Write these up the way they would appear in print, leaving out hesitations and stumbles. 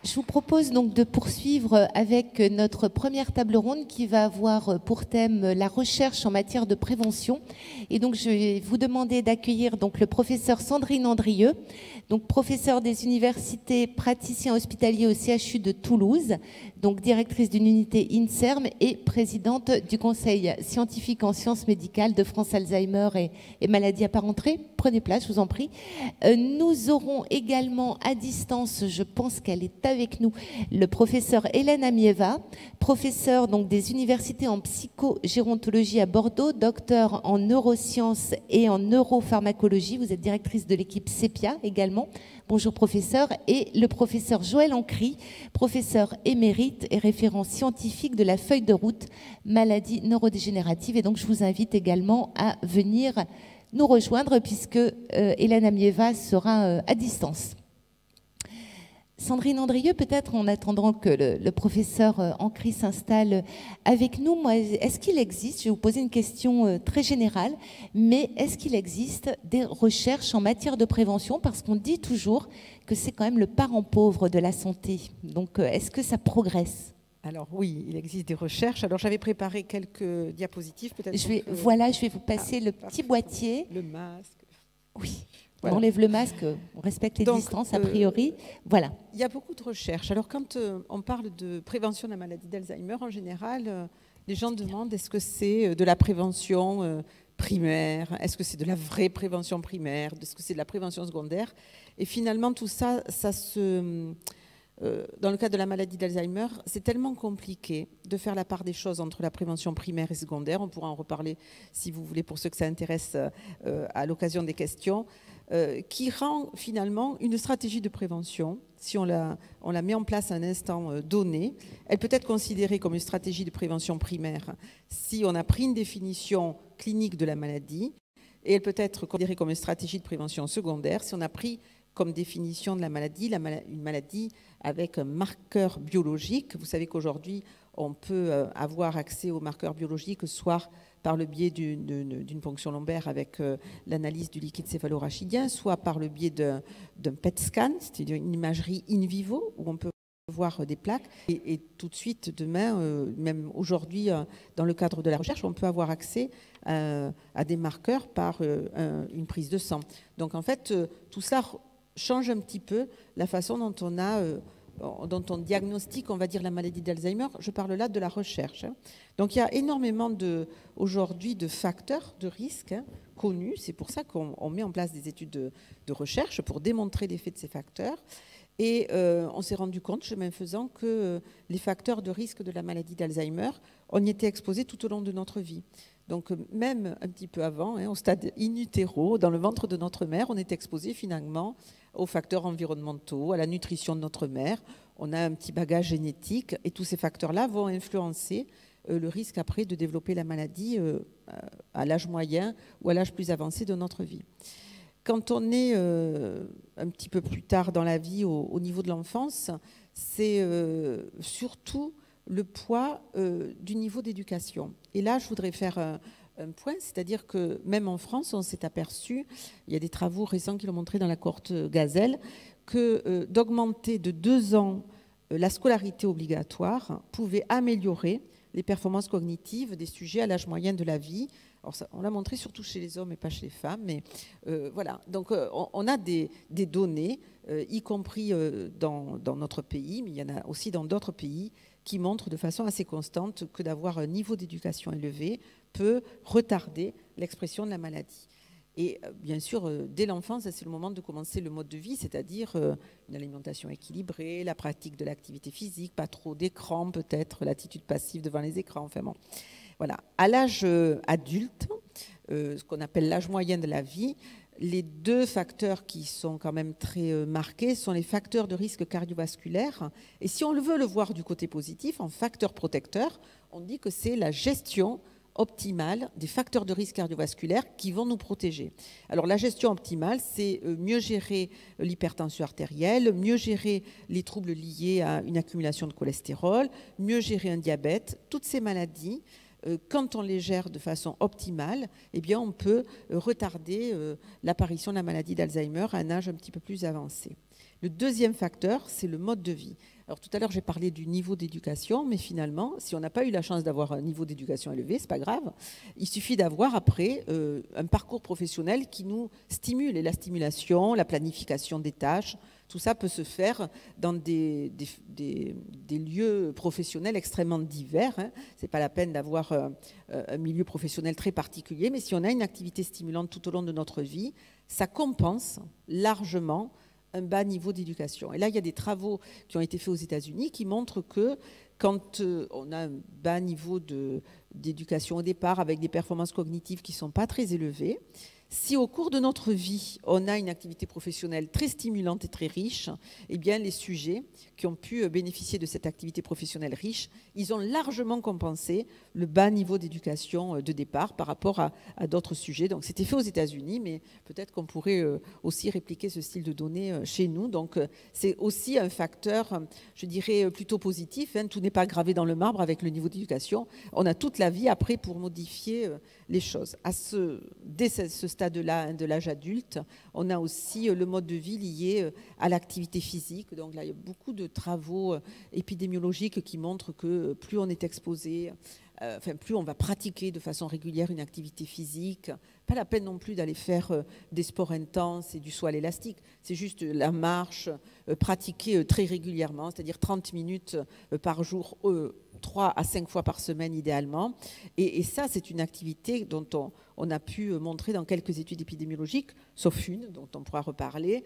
Je vous propose donc de poursuivre avec notre première table ronde qui va avoir pour thème la recherche en matière de prévention. Et donc je vais vous demander d'accueillir donc le professeur Sandrine Andrieux, donc professeure des universités, praticien hospitalier au CHU de Toulouse, donc directrice d'une unité INSERM et présidente du conseil scientifique en sciences médicales de France Alzheimer et maladies apparentées. Prenez place, je vous en prie. Nous aurons également à distance, je pense qu'elle est avec nous, le professeur Hélène Amieva, professeur donc des universités en psychogérontologie à Bordeaux, docteur en neurosciences et en neuropharmacologie. Vous êtes directrice de l'équipe CEPIA également. Bonjour professeur. Et le professeur Joël Ancry, professeur émérite et référent scientifique de la feuille de route maladies neurodégénératives. Et donc je vous invite également à venir nous rejoindre puisque Hélène Amieva sera à distance. Sandrine Andrieux, peut-être en attendant que le professeur Ancry s'installe avec nous, est-ce qu'il existe, je vais vous poser une question très générale, mais est-ce qu'il existe des recherches en matière de prévention? Parce qu'on dit toujours que c'est quand même le parent pauvre de la santé. Donc est-ce que ça progresse? Alors oui, il existe des recherches. Alors j'avais préparé quelques diapositives peut-être. Voilà, je vais vous passer le petit boîtier. Le masque. Oui. Voilà. On enlève le masque, on respecte les distances a priori. Voilà. Il y a beaucoup de recherches. Alors quand on parle de prévention de la maladie d'Alzheimer, en général, les gens demandent est-ce que c'est de la prévention primaire, est-ce que c'est de la vraie prévention primaire, est-ce que c'est de la prévention secondaire? Et finalement, tout ça, dans le cas de la maladie d'Alzheimer, c'est tellement compliqué de faire la part des choses entre la prévention primaire et secondaire. On pourra en reparler si vous voulez pour ceux que ça intéresse à l'occasion des questions. Qui rend finalement une stratégie de prévention, si on la met en place à un instant donné, elle peut être considérée comme une stratégie de prévention primaire si on a pris une définition clinique de la maladie, et elle peut être considérée comme une stratégie de prévention secondaire si on a pris comme définition de la maladie une maladie avec un marqueur biologique. Vous savez qu'aujourd'hui, on peut avoir accès aux marqueurs biologiques, soit par le biais d'une ponction lombaire avec l'analyse du liquide céphalorachidien, soit par le biais d'un PET scan, c'est-à-dire une imagerie in vivo, où on peut voir des plaques. Et tout de suite, demain, même aujourd'hui, dans le cadre de la recherche, on peut avoir accès à des marqueurs par une prise de sang. Donc en fait, tout ça change un petit peu la façon dont on diagnostique, on va dire, la maladie d'Alzheimer. Je parle là de la recherche. Donc il y a énormément aujourd'hui de facteurs de risque connus. C'est pour ça qu'on met en place des études de recherche pour démontrer l'effet de ces facteurs. Et on s'est rendu compte, chemin faisant, que les facteurs de risque de la maladie d'Alzheimer, on y était exposés tout au long de notre vie. Donc même un petit peu avant, au stade in utero, dans le ventre de notre mère, on est exposé finalement aux facteurs environnementaux, à la nutrition de notre mère. On a un petit bagage génétique et tous ces facteurs-là vont influencer le risque après de développer la maladie à l'âge moyen ou à l'âge plus avancé de notre vie. Quand on est un petit peu plus tard dans la vie, au niveau de l'enfance, c'est surtout le poids du niveau d'éducation. Et là, je voudrais faire un point, c'est-à-dire que même en France, on s'est aperçu, il y a des travaux récents qui l'ont montré dans la cohorte Gazelle, que d'augmenter de 2 ans la scolarité obligatoire pouvait améliorer les performances cognitives des sujets à l'âge moyen de la vie. Alors ça, on l'a montré surtout chez les hommes et pas chez les femmes, mais voilà. Donc on a des données, y compris dans notre pays, mais il y en a aussi dans d'autres pays, qui montrent de façon assez constante que d'avoir un niveau d'éducation élevé peut retarder l'expression de la maladie. Et bien sûr, dès l'enfance, c'est le moment de commencer le mode de vie, c'est-à-dire une alimentation équilibrée, la pratique de l'activité physique, pas trop d'écran peut-être, l'attitude passive devant les écrans, enfin bon. Voilà. À l'âge adulte, ce qu'on appelle l'âge moyen de la vie, les 2 facteurs qui sont quand même très marqués sont les facteurs de risque cardiovasculaire. Et si on veut le voir du côté positif, en facteur protecteur, on dit que c'est la gestion optimale des facteurs de risque cardiovasculaire qui vont nous protéger. Alors la gestion optimale, c'est mieux gérer l'hypertension artérielle, mieux gérer les troubles liés à une accumulation de cholestérol, mieux gérer un diabète. Toutes ces maladies, quand on les gère de façon optimale, eh bien on peut retarder l'apparition de la maladie d'Alzheimer à un âge un petit peu plus avancé. Le deuxième facteur, c'est le mode de vie. Alors tout à l'heure, j'ai parlé du niveau d'éducation, mais finalement, si on n'a pas eu la chance d'avoir un niveau d'éducation élevé, c'est pas grave. Il suffit d'avoir après un parcours professionnel qui nous stimule. Et la stimulation, la planification des tâches, tout ça peut se faire dans des lieux professionnels extrêmement divers. Hein. Ce n'est pas la peine d'avoir un milieu professionnel très particulier, mais si on a une activité stimulante tout au long de notre vie, ça compense largement un bas niveau d'éducation. Et là, il y a des travaux qui ont été faits aux États-Unis qui montrent que quand on a un bas niveau d'éducation au départ, avec des performances cognitives qui ne sont pas très élevées, si au cours de notre vie, on a une activité professionnelle très stimulante et très riche, eh bien, les sujets qui ont pu bénéficier de cette activité professionnelle riche, ils ont largement compensé le bas niveau d'éducation de départ par rapport à d'autres sujets. Donc, c'était fait aux États-Unis, mais peut-être qu'on pourrait aussi répliquer ce style de données chez nous. Donc, c'est aussi un facteur, je dirais, plutôt positif. Hein. Tout n'est pas gravé dans le marbre avec le niveau d'éducation. On a toute la vie après pour modifier les choses. Dès ce stade-là, hein, de l'âge adulte, on a aussi le mode de vie lié à l'activité physique. Donc là, il y a beaucoup de travaux épidémiologiques qui montrent que plus on est exposé, plus on va pratiquer de façon régulière une activité physique. Pas la peine non plus d'aller faire des sports intenses et du saut à l'élastique. C'est juste la marche, pratiquer très régulièrement, c'est-à-dire 30 minutes par jour, 3 à 5 fois par semaine idéalement. Et ça, c'est une activité dont on a pu montrer dans quelques études épidémiologiques, sauf une dont on pourra reparler,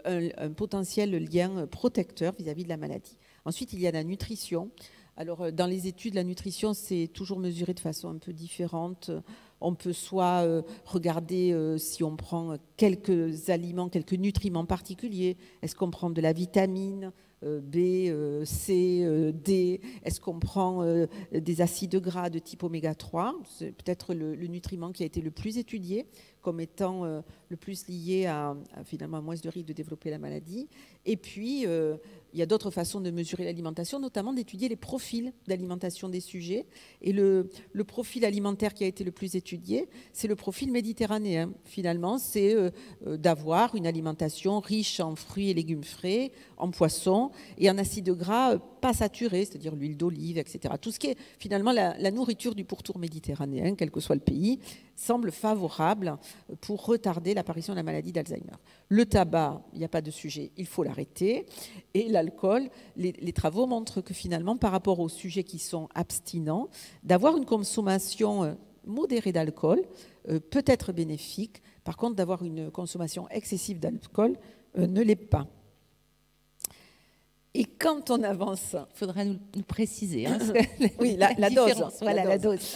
un potentiel lien protecteur vis-à-vis de la maladie. Ensuite, il y a la nutrition. Alors, dans les études, la nutrition, c'est toujours mesuré de façon un peu différente. On peut soit regarder si on prend quelques aliments, quelques nutriments particuliers. Est-ce qu'on prend de la vitamine B, C, D? Est-ce qu'on prend des acides gras de type oméga 3? C'est peut-être le nutriment qui a été le plus étudié comme étant le plus lié à finalement moins de risque de développer la maladie. Et puis, il y a d'autres façons de mesurer l'alimentation, notamment d'étudier les profils d'alimentation des sujets. Et le profil alimentaire qui a été le plus étudié, c'est le profil méditerranéen. Finalement, c'est d'avoir une alimentation riche en fruits et légumes frais, en poissons et en acides gras pas saturés, c'est-à-dire l'huile d'olive, etc. Tout ce qui est finalement la nourriture du pourtour méditerranéen, quel que soit le pays, semble favorable pour retarder l'apparition de la maladie d'Alzheimer. Le tabac, il n'y a pas de sujet, il faut l'arrêter. Et l'alcool, les travaux montrent que finalement, par rapport aux sujets qui sont abstinents, d'avoir une consommation modérée d'alcool peut être bénéfique. Par contre, d'avoir une consommation excessive d'alcool ne l'est pas. Et quand on avance... Il faudra nous préciser. Hein, oui, la dose. Voilà, la dose.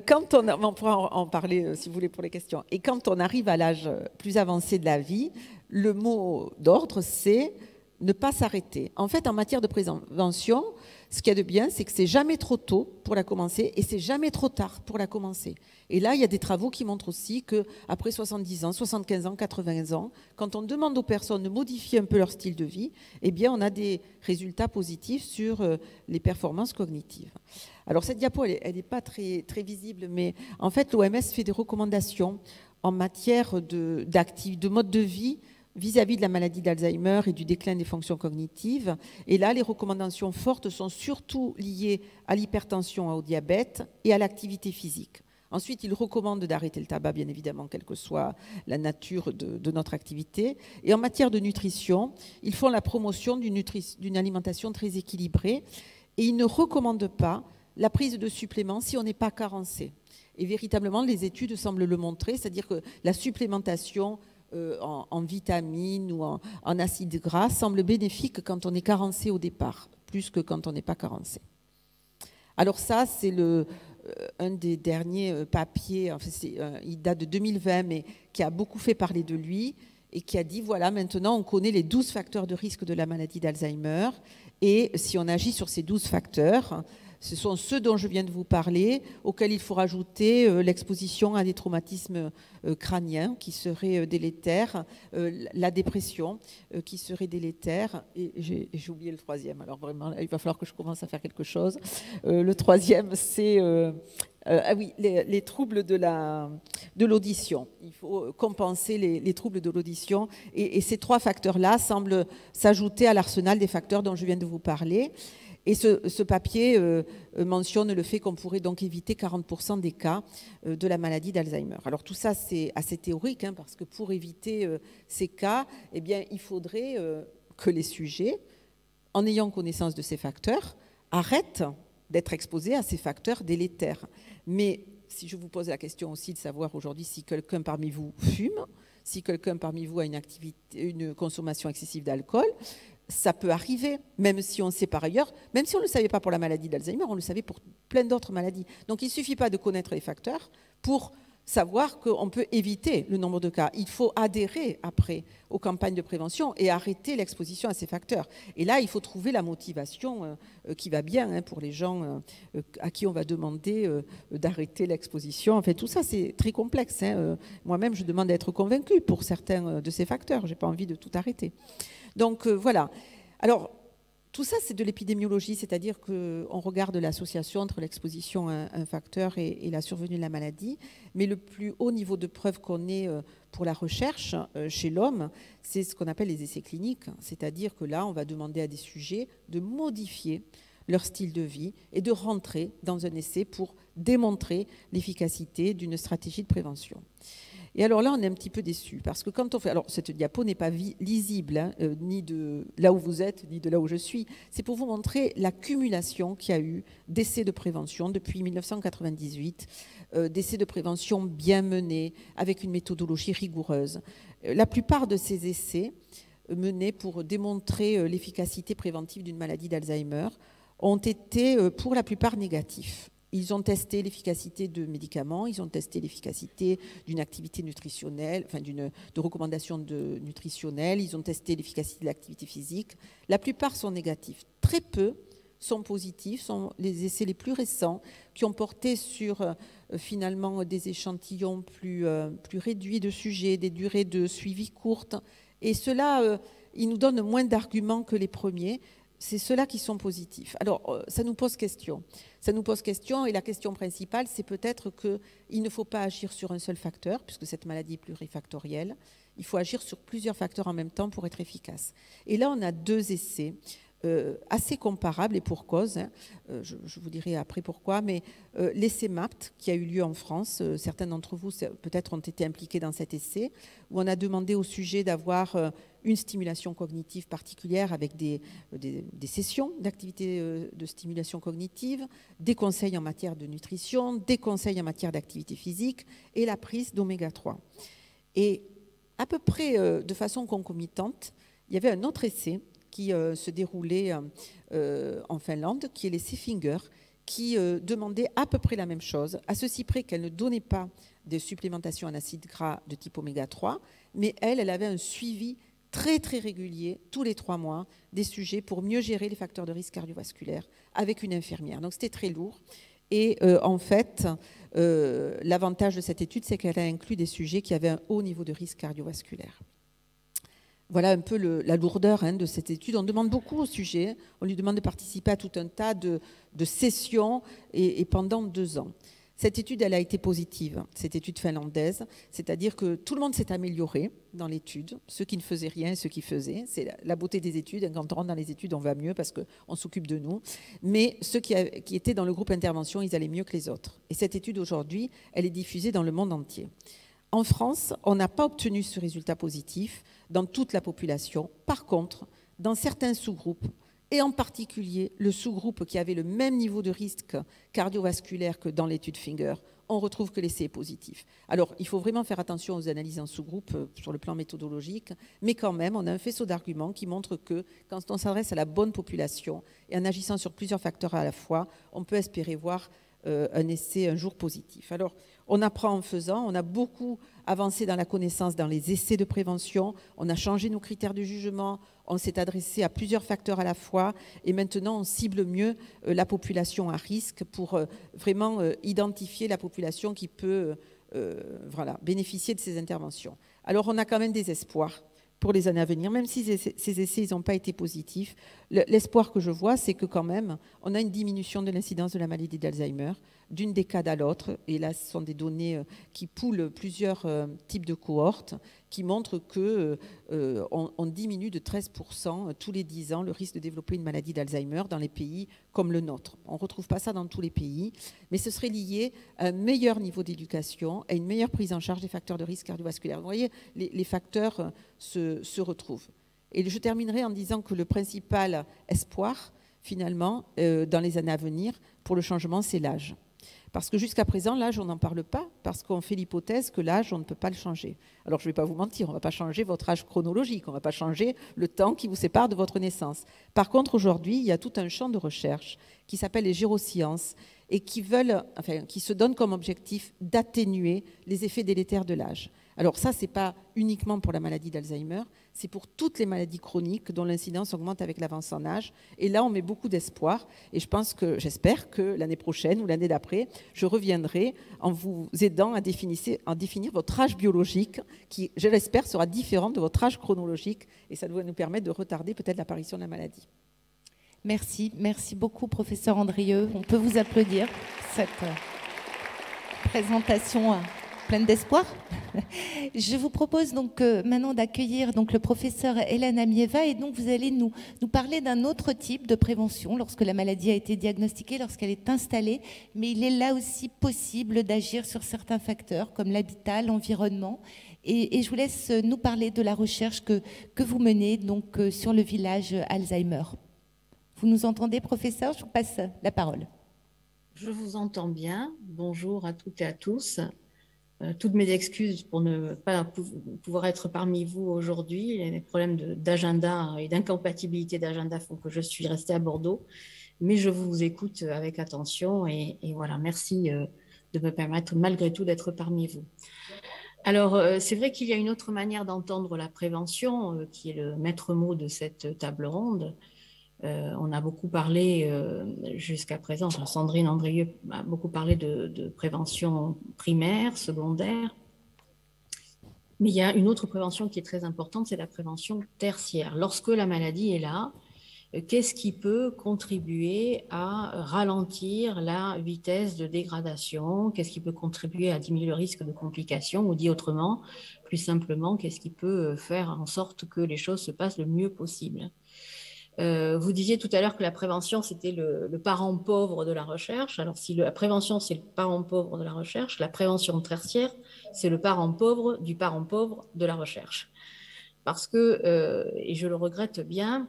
Quand on pourra en parler si vous voulez pour les questions. Et quand on arrive à l'âge plus avancé de la vie, le mot d'ordre, c'est ne pas s'arrêter. En fait, en matière de prévention, ce qu'il y a de bien, c'est que c'est jamais trop tôt pour la commencer et c'est jamais trop tard pour la commencer. Et là, il y a des travaux qui montrent aussi qu'après 70 ans, 75 ans, 80 ans, quand on demande aux personnes de modifier un peu leur style de vie, eh bien, on a des résultats positifs sur les performances cognitives. Alors, cette diapo, elle n'est pas très, très visible, mais en fait, l'OMS fait des recommandations en matière de mode de vie vis-à-vis de la maladie d'Alzheimer et du déclin des fonctions cognitives. Et là, les recommandations fortes sont surtout liées à l'hypertension, au diabète et à l'activité physique. Ensuite, ils recommandent d'arrêter le tabac, bien évidemment, quelle que soit la nature de notre activité. Et en matière de nutrition, ils font la promotion d'une alimentation très équilibrée et ils ne recommandent pas la prise de suppléments si on n'est pas carencé. Et véritablement, les études semblent le montrer, c'est-à-dire que la supplémentation en vitamines ou en acides gras semble bénéfique quand on est carencé au départ, plus que quand on n'est pas carencé. Alors ça, c'est un des derniers papiers, enfin il date de 2020, mais qui a beaucoup fait parler de lui et qui a dit, voilà, maintenant on connaît les 12 facteurs de risque de la maladie d'Alzheimer et si on agit sur ces 12 facteurs, ce sont ceux dont je viens de vous parler, auxquels il faut rajouter l'exposition à des traumatismes crâniens qui seraient délétères, la dépression qui serait délétère, et j'ai oublié le troisième, alors vraiment, il va falloir que je commence à faire quelque chose. Le troisième, c'est Ah oui, les troubles de l'audition. Il faut compenser les troubles de l'audition. Et ces 3 facteurs-là semblent s'ajouter à l'arsenal des facteurs dont je viens de vous parler. Et ce papier mentionne le fait qu'on pourrait donc éviter 40% des cas de la maladie d'Alzheimer. Alors tout ça, c'est assez théorique, hein, parce que pour éviter ces cas, eh bien, il faudrait que les sujets, en ayant connaissance de ces facteurs, arrêtent d'être exposés à ces facteurs délétères. Mais si je vous pose la question aussi de savoir aujourd'hui si quelqu'un parmi vous fume, si quelqu'un parmi vous a une consommation excessive d'alcool, ça peut arriver, même si on sait par ailleurs, même si on ne le savait pas pour la maladie d'Alzheimer, on le savait pour plein d'autres maladies. Donc il ne suffit pas de connaître les facteurs pour savoir qu'on peut éviter le nombre de cas. Il faut adhérer après aux campagnes de prévention et arrêter l'exposition à ces facteurs. Et là, il faut trouver la motivation qui va bien, hein, pour les gens à qui on va demander d'arrêter l'exposition. En fait, tout ça, c'est très complexe, hein. Moi-même, je demande à être convaincue pour certains de ces facteurs. Je n'ai pas envie de tout arrêter. Donc voilà. Alors, tout ça, c'est de l'épidémiologie, c'est-à-dire qu'on regarde l'association entre l'exposition à un facteur et la survenue de la maladie. Mais le plus haut niveau de preuve qu'on ait pour la recherche chez l'homme, c'est ce qu'on appelle les essais cliniques. C'est-à-dire que là, on va demander à des sujets de modifier leur style de vie et de rentrer dans un essai pour démontrer l'efficacité d'une stratégie de prévention. Et alors là, on est un petit peu déçus, parce que quand on fait... Alors, cette diapo n'est pas lisible, hein, ni de là où vous êtes, ni de là où je suis. C'est pour vous montrer l'accumulation qu'il y a eu d'essais de prévention depuis 1998, d'essais de prévention bien menés, avec une méthodologie rigoureuse. La plupart de ces essais menés pour démontrer l'efficacité préventive d'une maladie d'Alzheimer ont été pour la plupart négatifs. Ils ont testé l'efficacité de médicaments, ils ont testé l'efficacité d'une activité nutritionnelle, enfin de recommandations nutritionnelles, ils ont testé l'efficacité de l'activité physique. La plupart sont négatifs. Très peu sont positifs, sont les essais les plus récents qui ont porté sur finalement des échantillons plus réduits de sujets, des durées de suivi courtes. Et cela, ils nous donnent moins d'arguments que les premiers. C'est ceux-là qui sont positifs. Alors, ça nous pose question. Ça nous pose question, et la question principale, c'est peut-être qu'il ne faut pas agir sur un seul facteur, puisque cette maladie est plurifactorielle. Il faut agir sur plusieurs facteurs en même temps pour être efficace. Et là, on a 2 essais assez comparables, et pour cause, hein. Je vous dirai après pourquoi, mais l'essai MAPT, qui a eu lieu en France, certains d'entre vous peut-être ont été impliqués dans cet essai, où on a demandé au sujet d'avoir une stimulation cognitive particulière avec des sessions d'activité de stimulation cognitive, des conseils en matière de nutrition, des conseils en matière d'activité physique et la prise d'oméga 3. Et à peu près de façon concomitante, il y avait un autre essai qui se déroulait en Finlande, qui est l'essai Finger, qui demandait à peu près la même chose, à ceci près qu'elle ne donnait pas de supplémentation en acides gras de type oméga 3, mais elle avait un suivi très très régulier, tous les 3 mois, des sujets pour mieux gérer les facteurs de risque cardiovasculaire avec une infirmière. Donc c'était très lourd. Et en fait, l'avantage de cette étude, c'est qu'elle a inclus des sujets qui avaient un haut niveau de risque cardiovasculaire. Voilà un peu la lourdeur, hein, de cette étude. On demande beaucoup au sujet. On lui demande de participer à tout un tas de sessions et pendant 2 ans. Cette étude, elle a été positive, cette étude finlandaise, c'est-à-dire que tout le monde s'est amélioré dans l'étude, ceux qui ne faisaient rien et ceux qui faisaient. C'est la beauté des études. Quand on rentre dans les études, on va mieux parce qu'on s'occupe de nous. Mais ceux qui étaient dans le groupe intervention, ils allaient mieux que les autres. Et cette étude, aujourd'hui, elle est diffusée dans le monde entier. En France, on n'a pas obtenu ce résultat positif dans toute la population. Par contre, dans certains sous-groupes, et en particulier le sous-groupe qui avait le même niveau de risque cardiovasculaire que dans l'étude Finger, on retrouve que l'essai est positif. Alors, il faut vraiment faire attention aux analyses en sous-groupe sur le plan méthodologique, mais quand même, on a un faisceau d'arguments qui montre que quand on s'adresse à la bonne population et en agissant sur plusieurs facteurs à la fois, on peut espérer voir un essai un jour positif. Alors, on apprend en faisant, on a beaucoup avancé dans la connaissance dans les essais de prévention, on a changé nos critères de jugement, on s'est adressé à plusieurs facteurs à la fois et maintenant on cible mieux la population à risque pour vraiment identifier la population qui peut bénéficier de ces interventions. Alors on a quand même des espoirs pour les années à venir, même si ces essais n'ont pas été positifs. l'espoir que je vois, c'est que quand même, on a une diminution de l'incidence de la maladie d'Alzheimer d'une décade à l'autre. Et là, ce sont des données qui poulent plusieurs types de cohortes qui montrent qu'on diminue de 13% tous les 10 ans le risque de développer une maladie d'Alzheimer dans les pays comme le nôtre. On ne retrouve pas ça dans tous les pays, mais ce serait lié à un meilleur niveau d'éducation, à une meilleure prise en charge des facteurs de risque cardiovasculaire. Vous voyez, les facteurs se retrouvent. Et je terminerai en disant que le principal espoir, finalement, dans les années à venir, pour le changement, c'est l'âge. Parce que jusqu'à présent, l'âge, on n'en parle pas, parce qu'on fait l'hypothèse que l'âge, on ne peut pas le changer. Alors, je ne vais pas vous mentir, on ne va pas changer votre âge chronologique, on ne va pas changer le temps qui vous sépare de votre naissance. Par contre, aujourd'hui, il y a tout un champ de recherche qui s'appelle les gérosciences et qui se donnent comme objectif d'atténuer les effets délétères de l'âge. Alors ça, ce n'est pas uniquement pour la maladie d'Alzheimer, c'est pour toutes les maladies chroniques dont l'incidence augmente avec l'avance en âge. Et là, on met beaucoup d'espoir. Et j'espère que l'année prochaine ou l'année d'après, je reviendrai en vous aidant à définir votre âge biologique, qui, je l'espère, sera différent de votre âge chronologique. Et ça doit nous permettre de retarder peut-être l'apparition de la maladie. Merci beaucoup, professeur Andrieux. On peut vous applaudir cette présentation pleine d'espoir. Je vous propose donc maintenant d'accueillir donc le professeur Hélène Amieva, et donc vous allez nous parler d'un autre type de prévention lorsque la maladie a été diagnostiquée, lorsqu'elle est installée, mais il est là aussi possible d'agir sur certains facteurs comme l'habitat, l'environnement. Et je vous laisse nous parler de la recherche que vous menez donc sur le village Alzheimer. Vous nous entendez, professeur? Je vous passe la parole. Je vous entends bien. Bonjour à toutes et à tous. Toutes mes excuses pour ne pas pouvoir être parmi vous aujourd'hui. Les problèmes d'agenda et d'incompatibilité d'agenda font que je suis restée à Bordeaux. Mais je vous écoute avec attention et voilà, merci de me permettre malgré tout d'être parmi vous. Alors, c'est vrai qu'il y a une autre manière d'entendre la prévention qui est le maître mot de cette table ronde. On a beaucoup parlé jusqu'à présent, Sandrine Andrieux a beaucoup parlé de prévention primaire, secondaire, mais il y a une autre prévention qui est très importante, c'est la prévention tertiaire. Lorsque la maladie est là, qu'est-ce qui peut contribuer à ralentir la vitesse de dégradation? Qu'est-ce qui peut contribuer à diminuer le risque de complications? Ou dit autrement, plus simplement, qu'est-ce qui peut faire en sorte que les choses se passent le mieux possible? Vous disiez tout à l'heure que la prévention, c'était le parent pauvre de la recherche. Alors, si la prévention, c'est le parent pauvre de la recherche, la prévention tertiaire, c'est le parent pauvre du parent pauvre de la recherche. Parce que, et je le regrette bien,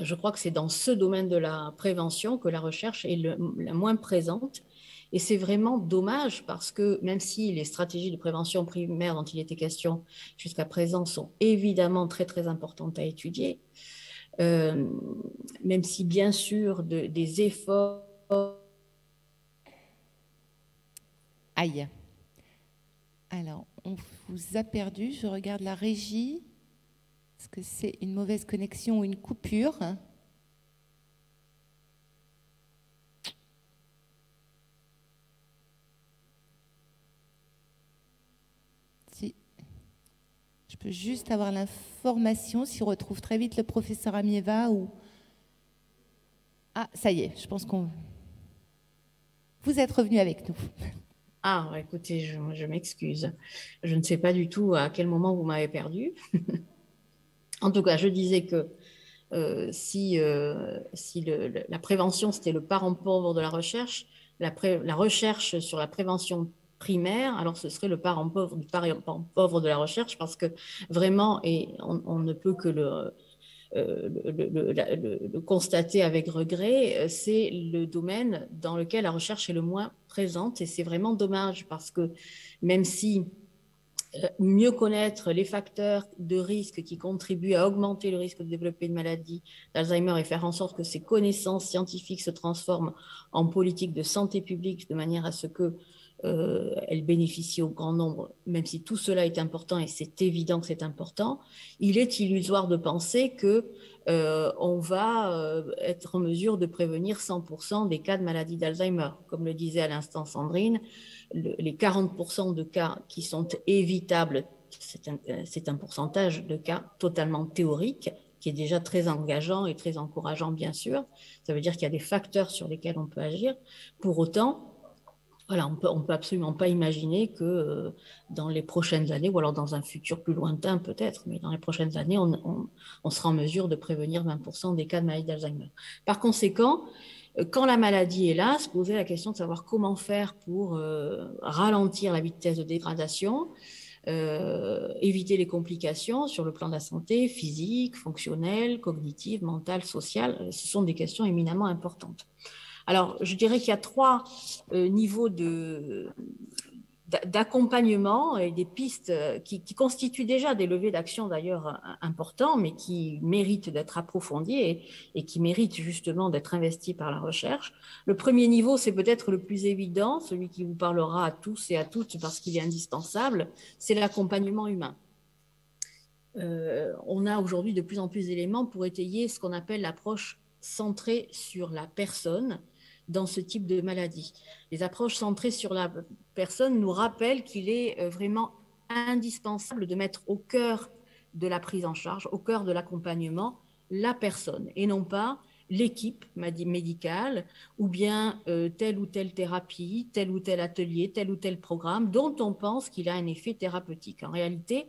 je crois que c'est dans ce domaine de la prévention que la recherche est la moins présente. Et c'est vraiment dommage parce que même si les stratégies de prévention primaire dont il était question jusqu'à présent sont évidemment très, très importantes à étudier, même si bien sûr des efforts... Aïe. Alors, on vous a perdu. Je regarde la régie. Est-ce que c'est une mauvaise connexion ou une coupure? Si. Je peux juste avoir l'information si on retrouve très vite le professeur Amieva ou... Ah, ça y est, je pense qu'on... Vous êtes revenu avec nous. Ah, écoutez, je m'excuse. Je ne sais pas du tout à quel moment vous m'avez perdu. En tout cas, je disais que si la prévention, c'était le parent pauvre de la recherche, la recherche sur la prévention primaire, alors ce serait le parent pauvre du parent pauvre de la recherche, parce que vraiment, et on ne peut que le constater avec regret, c'est le domaine dans lequel la recherche est le moins présente, et c'est vraiment dommage parce que même si mieux connaître les facteurs de risque qui contribuent à augmenter le risque de développer une maladie d'Alzheimer et faire en sorte que ces connaissances scientifiques se transforment en politique de santé publique de manière à ce que elle bénéficie au grand nombre, même si tout cela est important et c'est évident que c'est important, il est illusoire de penser que on va être en mesure de prévenir 100% des cas de maladie d'Alzheimer. Comme le disait à l'instant Sandrine, les 40% de cas qui sont évitables, c'est un pourcentage de cas totalement théorique qui est déjà très engageant et très encourageant, bien sûr. Ça veut dire qu'il y a des facteurs sur lesquels on peut agir. Pour autant, voilà, on peut absolument pas imaginer que dans les prochaines années, ou alors dans un futur plus lointain peut-être, mais dans les prochaines années, on sera en mesure de prévenir 20% des cas de maladie d'Alzheimer. Par conséquent, quand la maladie est là, se poser la question de savoir comment faire pour ralentir la vitesse de dégradation, éviter les complications sur le plan de la santé physique, fonctionnelle, cognitive, mentale, sociale. Ce sont des questions éminemment importantes. Alors, je dirais qu'il y a 3 niveaux d'accompagnement et des pistes qui constituent déjà des leviers d'action d'ailleurs importants, mais qui méritent d'être approfondis et qui méritent justement d'être investis par la recherche. Le premier niveau, c'est peut-être le plus évident, celui qui vous parlera à tous et à toutes parce qu'il est indispensable, c'est l'accompagnement humain. On a aujourd'hui de plus en plus d'éléments pour étayer ce qu'on appelle l'approche centrée sur la personne dans ce type de maladie. Les approches centrées sur la personne nous rappellent qu'il est vraiment indispensable de mettre au cœur de la prise en charge, au cœur de l'accompagnement, la personne et non pas l'équipe médicale ou bien telle ou telle thérapie, tel ou tel atelier, tel ou tel programme dont on pense qu'il a un effet thérapeutique. En réalité,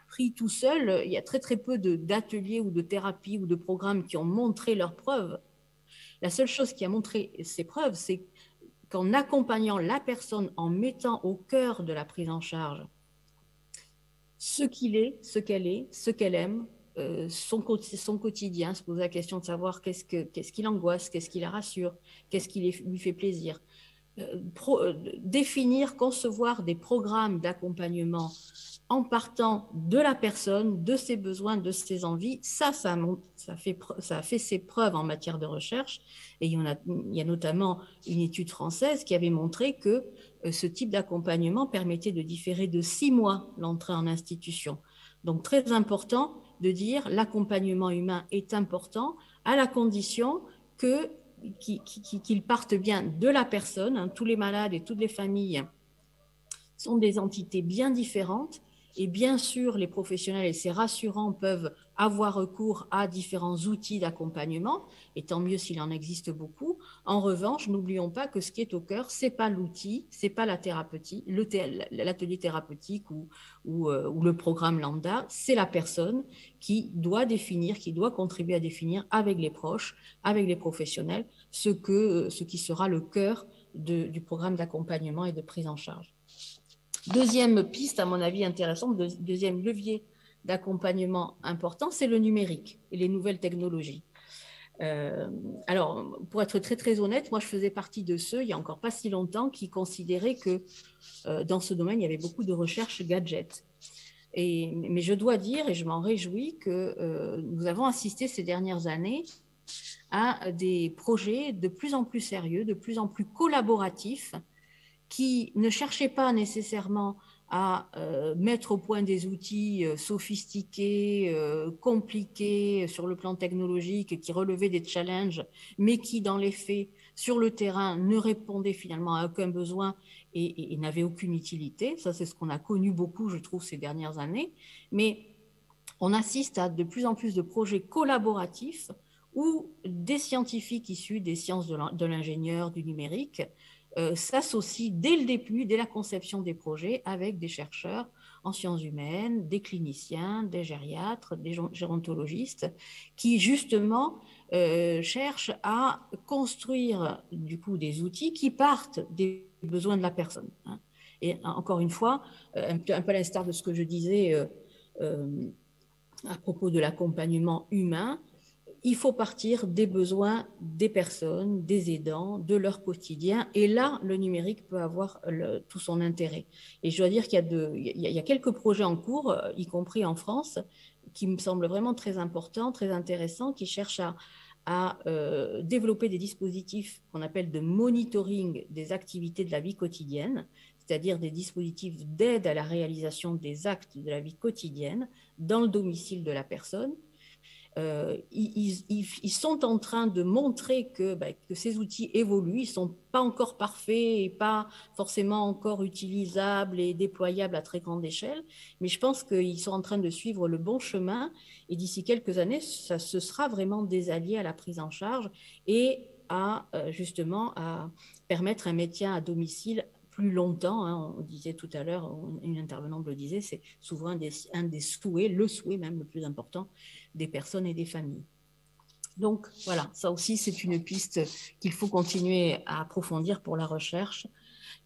pris tout seul, il y a très très peu d'ateliers ou de thérapies ou de programmes qui ont montré leurs preuves. La seule chose qui a montré ces preuves, c'est qu'en accompagnant la personne, en mettant au cœur de la prise en charge ce qu'il est, ce qu'elle aime, son quotidien, se poser la question de savoir qu'est-ce qui l'angoisse, qu'est-ce qui la rassure, qu'est-ce qui lui fait plaisir. Définir, concevoir des programmes d'accompagnement en partant de la personne, de ses besoins, de ses envies, ça a fait ses preuves en matière de recherche. Et il y a notamment une étude française qui avait montré que ce type d'accompagnement permettait de différer de 6 mois l'entrée en institution. Donc, très important de dire l'accompagnement humain est important à la condition qu'il parte bien de la personne. Hein. Tous les malades et toutes les familles sont des entités bien différentes. Et bien sûr, les professionnels, et c'est rassurant, peuvent avoir recours à différents outils d'accompagnement, et tant mieux s'il en existe beaucoup. En revanche, n'oublions pas que ce qui est au cœur, ce n'est pas l'outil, ce n'est pas la thérapeutique, l'atelier thérapeutique ou le programme lambda, c'est la personne qui doit définir, qui doit contribuer à définir avec les proches, avec les professionnels, ce qui sera le cœur du programme d'accompagnement et de prise en charge. Deuxième piste, à mon avis intéressante, deuxième levier d'accompagnement important, c'est le numérique et les nouvelles technologies. Alors, pour être très très honnête, moi je faisais partie de ceux, il n'y a encore pas si longtemps, qui considéraient que dans ce domaine, il y avait beaucoup de recherche gadgets. Mais je dois dire, et je m'en réjouis, que nous avons assisté ces dernières années à des projets de plus en plus sérieux, de plus en plus collaboratifs, qui ne cherchaient pas nécessairement à mettre au point des outils sophistiqués, compliqués sur le plan technologique, qui relevaient des challenges, mais qui, dans les faits, sur le terrain, ne répondaient finalement à aucun besoin et n'avaient aucune utilité. Ça, c'est ce qu'on a connu beaucoup, je trouve, ces dernières années. Mais on assiste à de plus en plus de projets collaboratifs où des scientifiques issus des sciences de l'ingénieur, du numérique, s'associent dès le début, dès la conception des projets, avec des chercheurs en sciences humaines, des cliniciens, des gériatres, des gérontologistes, qui justement cherchent à construire du coup des outils qui partent des besoins de la personne. Hein. Et encore une fois, un peu à l'instar de ce que je disais à propos de l'accompagnement humain, il faut partir des besoins des personnes, des aidants, de leur quotidien. Et là, le numérique peut avoir tout son intérêt. Et je dois dire qu'il y a quelques projets en cours, y compris en France, qui me semblent vraiment très importants, très intéressants, qui cherchent à développer des dispositifs qu'on appelle de monitoring des activités de la vie quotidienne, c'est-à-dire des dispositifs d'aide à la réalisation des actes de la vie quotidienne dans le domicile de la personne. ils sont en train de montrer que ces outils évoluent. Ils ne sont pas encore parfaits et pas forcément encore utilisables et déployables à très grande échelle, mais je pense qu'ils sont en train de suivre le bon chemin et d'ici quelques années, ce sera vraiment des alliés à la prise en charge et justement à permettre un maintien à domicile plus longtemps. Hein. On disait tout à l'heure, une intervenante le disait, c'est souvent un des souhaits, le souhait même le plus important des personnes et des familles. Donc voilà, ça aussi c'est une piste qu'il faut continuer à approfondir pour la recherche.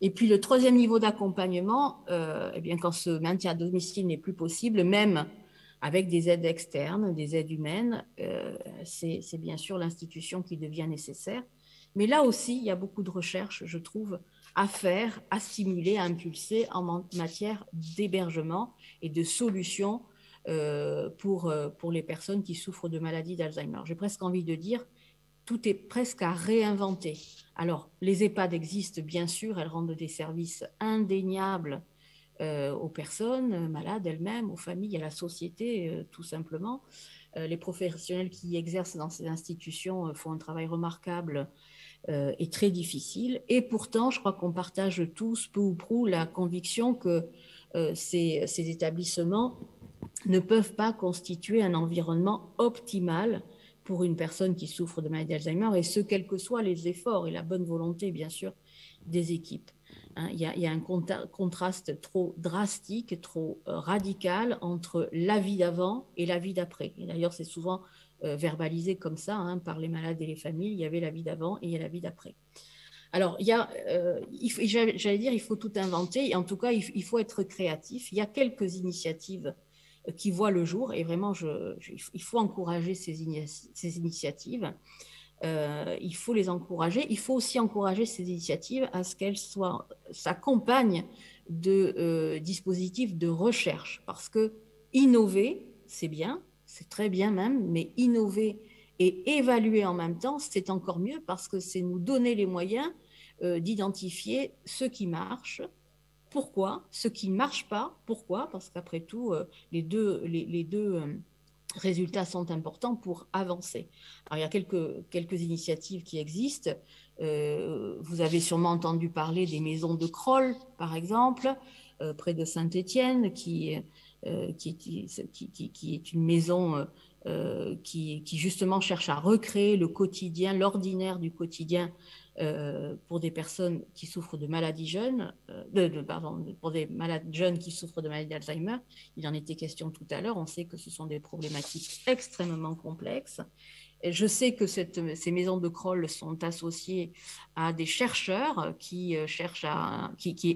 Et puis le troisième niveau d'accompagnement, eh bien, quand ce maintien à domicile n'est plus possible, même avec des aides externes, des aides humaines, c'est bien sûr l'institution qui devient nécessaire. Mais là aussi, il y a beaucoup de recherches, je trouve, à faire, à stimuler, à impulser en matière d'hébergement et de solutions pour les personnes qui souffrent de maladies d'Alzheimer. J'ai presque envie de dire, tout est presque à réinventer. Alors, les EHPAD existent, bien sûr, elles rendent des services indéniables aux personnes malades elles-mêmes, aux familles, à la société, tout simplement. Les professionnels qui exercent dans ces institutions font un travail remarquable et très difficile. Et pourtant, je crois qu'on partage tous, peu ou prou, la conviction que ces établissements ne peuvent pas constituer un environnement optimal pour une personne qui souffre de maladie d'Alzheimer, et ce, quels que soient les efforts et la bonne volonté, bien sûr, des équipes. Hein, il y a un contraste trop drastique, trop radical entre la vie d'avant et la vie d'après. Et d'ailleurs, c'est souvent verbalisé comme ça hein, par les malades et les familles. Il y avait la vie d'avant et il y a la vie d'après. Alors, j'allais dire, il faut tout inventer, et en tout cas, il faut être créatif. Il y a quelques initiatives qui voient le jour, et vraiment, il faut encourager ces initiatives. Il faut les encourager. Il faut aussi encourager ces initiatives à ce qu'elles s'accompagnent de dispositifs de recherche, parce que innover, c'est bien, c'est très bien même, mais innover et évaluer en même temps, c'est encore mieux, parce que c'est nous donner les moyens d'identifier ce qui marche. Pourquoi? Ce qui ne marche pas, pourquoi? Parce qu'après tout, les deux résultats sont importants pour avancer. Alors, il y a quelques initiatives qui existent. Vous avez sûrement entendu parler des maisons de Crolles, par exemple, près de Saint-Étienne, qui est une maison qui justement cherche à recréer le quotidien, l'ordinaire du quotidien pour des personnes qui souffrent de maladies jeunes, pour des malades jeunes qui souffrent de maladie d'Alzheimer. Il en était question tout à l'heure. On sait que ce sont des problématiques extrêmement complexes. Et je sais que ces maisons de Crolles sont associées à des chercheurs qui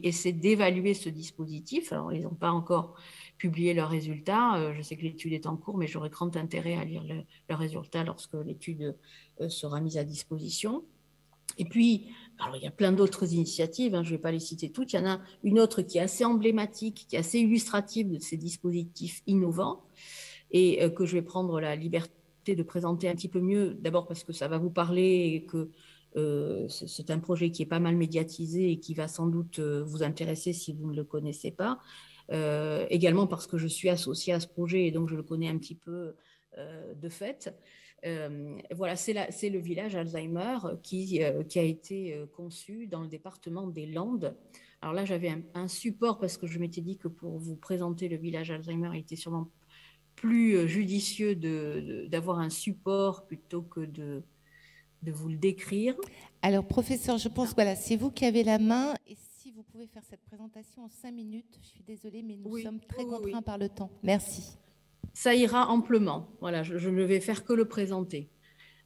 essaient d'évaluer ce dispositif. Alors, ils n'ont pas encore publié leurs résultats. Je sais que l'étude est en cours, mais j'aurai grand intérêt à lire leurs résultats lorsque l'étude sera mise à disposition. Et puis, alors, il y a plein d'autres initiatives, hein, je ne vais pas les citer toutes. Il y en a une autre qui est assez emblématique, qui est assez illustrative de ces dispositifs innovants, et que je vais prendre la liberté de présenter un petit peu mieux, d'abord parce que ça va vous parler et que c'est un projet qui est pas mal médiatisé et qui va sans doute vous intéresser si vous ne le connaissez pas. Également parce que je suis associée à ce projet et donc je le connais un petit peu de fait. Voilà, c'est le village Alzheimer qui a été conçu dans le département des Landes. Alors là, j'avais un support parce que je m'étais dit que pour vous présenter le village Alzheimer, il était sûrement plus judicieux d'avoir un support plutôt que de vous le décrire. Alors, professeur, je pense que voilà, c'est vous qui avez la main. Et si vous pouvez faire cette présentation en 5 minutes, je suis désolée, mais nous sommes très contraints par le temps. Merci. Ça ira amplement. Voilà, je ne vais faire que le présenter.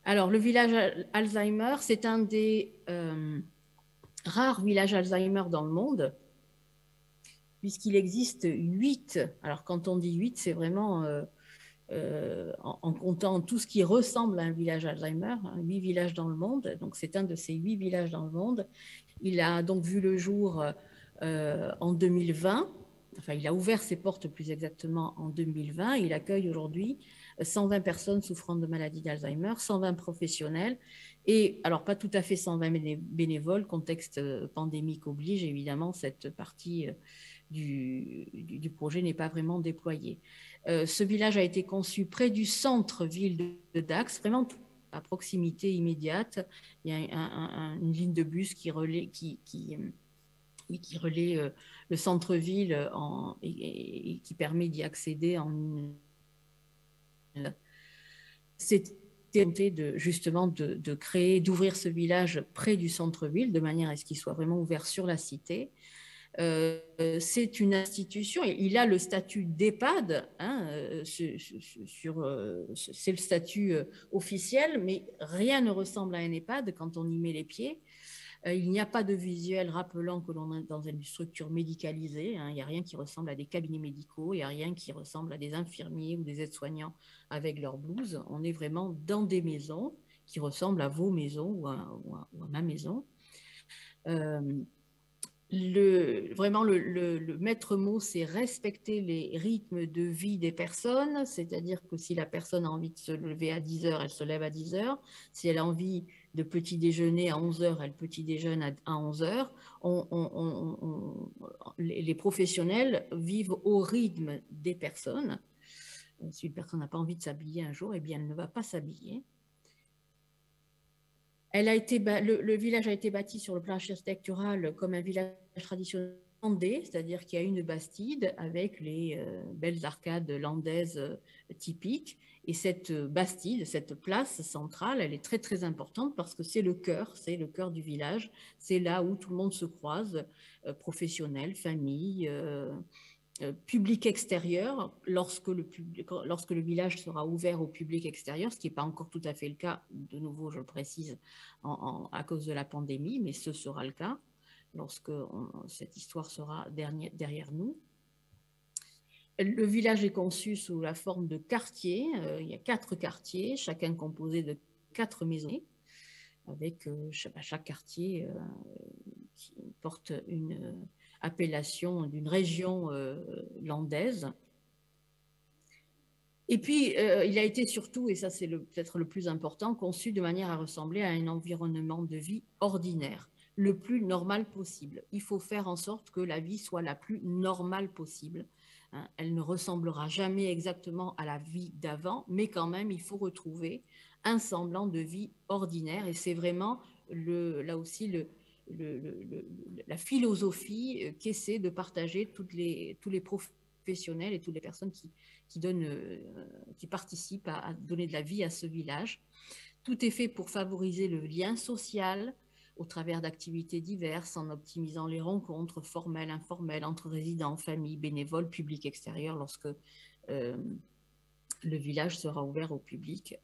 Alors, le village Alzheimer, c'est un des rares villages Alzheimer dans le monde, puisqu'il existe 8. Alors, quand on dit 8, c'est vraiment en comptant tout ce qui ressemble à un village Alzheimer, 8 villages dans le monde. Donc, c'est un de ces 8 villages dans le monde. Il a donc vu le jour en 2020. Enfin, il a ouvert ses portes plus exactement en 2020. Il accueille aujourd'hui 120 personnes souffrant de maladie d'Alzheimer, 120 professionnels et, alors pas tout à fait 120 bénévoles, contexte pandémique oblige évidemment, cette partie du projet n'est pas vraiment déployé. Ce village a été conçu près du centre-ville de Dax, vraiment à proximité immédiate. Il y a une ligne de bus qui relaie, le centre-ville et qui permet d'y accéder en une... C'était justement de créer, d'ouvrir ce village près du centre-ville de manière à ce qu'il soit vraiment ouvert sur la cité. C'est une institution, et il a le statut d'EHPAD, hein, c'est le statut officiel, mais rien ne ressemble à un EHPAD quand on y met les pieds. Il n'y a pas de visuel rappelant que l'on est dans une structure médicalisée, hein. Il n'y a rien qui ressemble à des cabinets médicaux, il n'y a rien qui ressemble à des infirmiers ou des aides-soignants avec leur blouse. On est vraiment dans des maisons qui ressemblent à vos maisons ou à ma maison. Vraiment, le maître mot, c'est respecter les rythmes de vie des personnes, c'est-à-dire que si la personne a envie de se lever à 10 heures, elle se lève à 10 heures. Si elle a envie de petit déjeuner à 11 heures, elle petit déjeune à 11 heures. Les professionnels vivent au rythme des personnes. Si une personne n'a pas envie de s'habiller un jour, eh bien, elle ne va pas s'habiller. Le village a été bâti sur le plan architectural comme un village traditionnel landais, c'est-à-dire qu'il y a une bastide avec les belles arcades landaises typiques. Et cette bastide, cette place centrale, elle est très très importante parce que c'est le cœur du village. C'est là où tout le monde se croise, professionnels, famille, public extérieur, lorsque le village sera ouvert au public extérieur, ce qui n'est pas encore tout à fait le cas, de nouveau je le précise, à cause de la pandémie, mais ce sera le cas lorsque cette histoire sera derrière nous. Le village est conçu sous la forme de quartiers. Il y a 4 quartiers, chacun composé de 4 maisons, avec chaque quartier qui porte une appellation d'une région landaise. Et puis, il a été surtout, et ça c'est peut-être le plus important, conçu de manière à ressembler à un environnement de vie ordinaire, le plus normal possible. Il faut faire en sorte que la vie soit la plus normale possible. Hein, elle ne ressemblera jamais exactement à la vie d'avant, mais quand même, il faut retrouver un semblant de vie ordinaire. Et c'est vraiment, là aussi, la philosophie qu'essaient de partager tous les professionnels et toutes les personnes qui participent à donner de la vie à ce village. Tout est fait pour favoriser le lien social au travers d'activités diverses, en optimisant les rencontres formelles, informelles, entre résidents, familles, bénévoles, publics extérieurs, lorsque le village sera ouvert au public.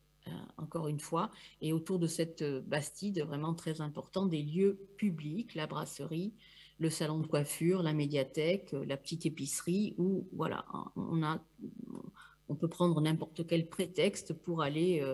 Encore une fois, et autour de cette bastide vraiment très important, des lieux publics, la brasserie, le salon de coiffure, la médiathèque, la petite épicerie, où voilà, on peut prendre n'importe quel prétexte pour aller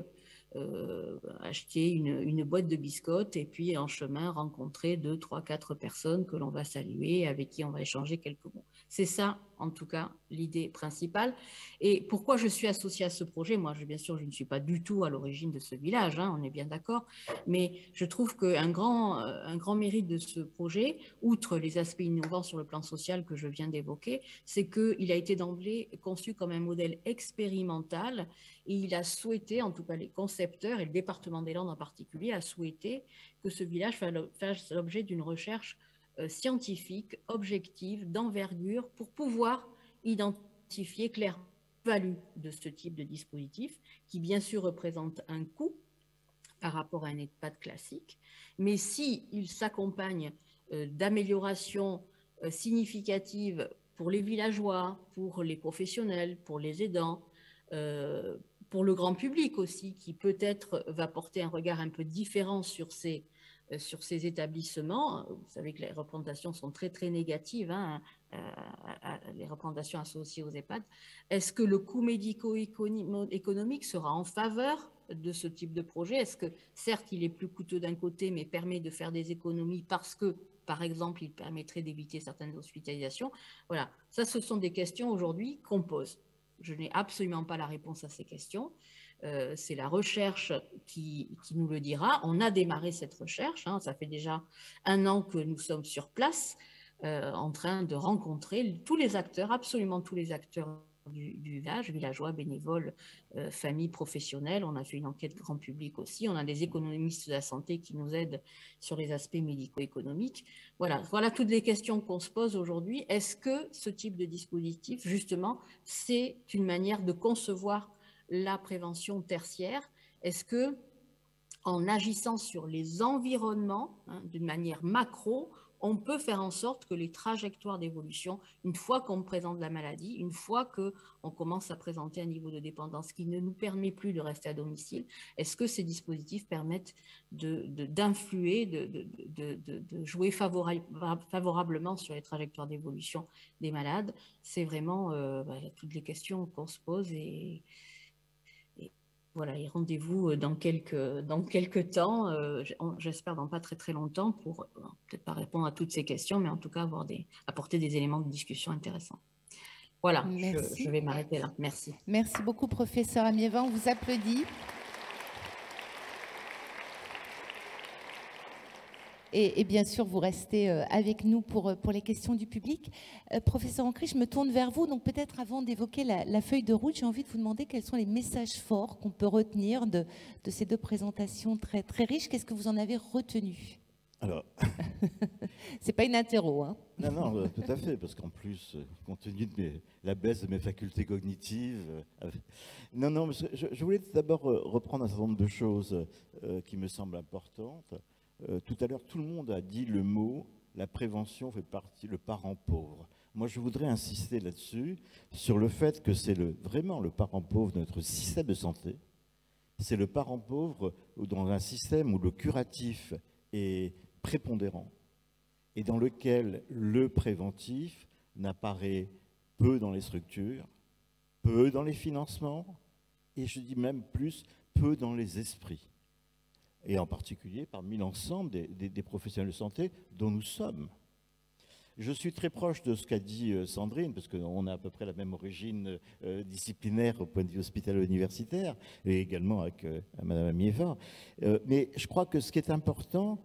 acheter une boîte de biscottes et puis en chemin rencontrer 2, 3, 4 personnes que l'on va saluer, avec qui on va échanger quelques mots. C'est ça, en tout cas, l'idée principale. Et pourquoi je suis associée à ce projet? Moi, bien sûr, je ne suis pas du tout à l'origine de ce village, hein, on est bien d'accord, mais je trouve qu'un grand mérite de ce projet, outre les aspects innovants sur le plan social que je viens d'évoquer, c'est qu'il a été d'emblée conçu comme un modèle expérimental, et il a souhaité, en tout cas les concepteurs et le département des Landes en particulier, a souhaité que ce village fasse l'objet d'une recherche scientifique, objective, d'envergure, pour pouvoir identifier clairement la value de ce type de dispositif, qui bien sûr représente un coût par rapport à un EHPAD classique, mais s'il s'accompagne d'améliorations significatives pour les villageois, pour les professionnels, pour les aidants, pour le grand public aussi, qui peut-être va porter un regard un peu différent sur ces établissements. Vous savez que les représentations sont très, très négatives, hein, les représentations associées aux EHPAD. Est-ce que le coût médico-économique sera en faveur de ce type de projet? Est-ce que, certes, il est plus coûteux d'un côté, mais permet de faire des économies parce que, par exemple, il permettrait d'éviter certaines hospitalisations? Voilà, ça, ce sont des questions aujourd'hui qu'on pose. Je n'ai absolument pas la réponse à ces questions. C'est la recherche qui nous le dira. On a démarré cette recherche, hein, ça fait déjà 1 an que nous sommes sur place. en train de rencontrer tous les acteurs, absolument tous les acteurs du village, villageois, bénévoles, familles, professionnels. On a fait une enquête grand public aussi. On a des économistes de la santé qui nous aident sur les aspects médico-économiques. Voilà toutes les questions qu'on se pose aujourd'hui. Est-ce que ce type de dispositif, justement, c'est une manière de concevoir la prévention tertiaire? Est-ce que, en agissant sur les environnements, d'une manière macro, on peut faire en sorte que les trajectoires d'évolution, une fois qu'on présente la maladie, une fois qu'on commence à présenter un niveau de dépendance qui ne nous permet plus de rester à domicile, est-ce que ces dispositifs permettent d'influer, de jouer favorablement sur les trajectoires d'évolution des malades? C'est vraiment toutes les questions qu'on se pose et voilà, et rendez-vous dans quelques temps, j'espère dans pas très très longtemps, pour peut-être pas répondre à toutes ces questions, mais en tout cas apporter des éléments de discussion intéressants. Voilà, je vais m'arrêter là. Merci. Merci beaucoup, professeur Amiévin. On vous applaudit. Et bien sûr, vous restez avec nous pour les questions du public. Professeur Ancry, je me tourne vers vous. Donc peut-être avant d'évoquer la feuille de route, j'ai envie de vous demander quels sont les messages forts qu'on peut retenir de ces deux présentations très, très riches. Qu'est-ce que vous en avez retenu? Alors, c'est pas une interro, hein? Non, tout à fait, parce qu'en plus, compte tenu de la baisse de mes facultés cognitives, non, mais je voulais d'abord reprendre un certain nombre de choses qui me semblent importantes. Tout à l'heure, tout le monde a dit le mot, la prévention fait partie, le parent pauvre. Moi, je voudrais insister là-dessus, sur le fait que c'est vraiment le parent pauvre de notre système de santé. C'est le parent pauvre dans un système où le curatif est prépondérant et dans lequel le préventif n'apparaît peu dans les structures, peu dans les financements, et je dis même plus, peu dans les esprits. Et en particulier parmi l'ensemble des professionnels de santé dont nous sommes. Je suis très proche de ce qu'a dit Sandrine, parce qu'on a à peu près la même origine disciplinaire au point de vue hospitalo-universitaire, et également avec Madame Amiévin. Mais je crois que ce qui est important,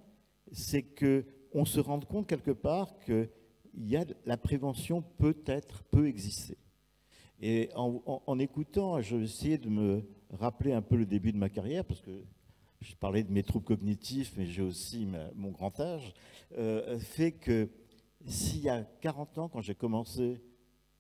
c'est qu'on se rende compte quelque part que la prévention peut exister. Et en écoutant, je vais essayer de me rappeler un peu le début de ma carrière, parce que je parlais de mes troubles cognitifs, mais j'ai aussi mon grand âge, fait que s'il y a 40 ans, quand j'ai commencé,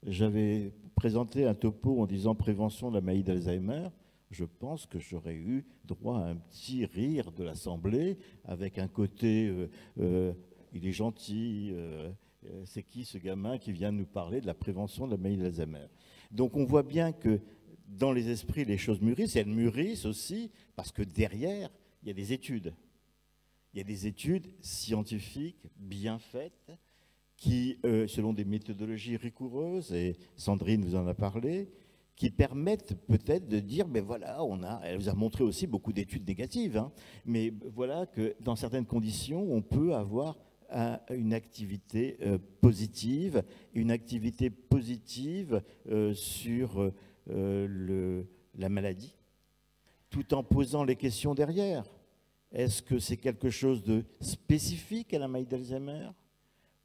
j'avais présenté un topo en disant prévention de la maladie d'Alzheimer, je pense que j'aurais eu droit à un petit rire de l'Assemblée, avec un côté il est gentil, c'est qui ce gamin qui vient nous parler de la prévention de la maladie d'Alzheimer? Donc on voit bien que dans les esprits, les choses mûrissent, et elles mûrissent aussi parce que derrière, il y a des études. Il y a des études scientifiques bien faites qui, selon des méthodologies rigoureuses, et Sandrine vous en a parlé, qui permettent peut-être de dire, ben voilà, elle vous a montré aussi beaucoup d'études négatives, hein, mais voilà que dans certaines conditions, on peut avoir une activité positive sur la maladie, tout en posant les questions derrière. Est-ce que c'est quelque chose de spécifique à la maladie d'Alzheimer?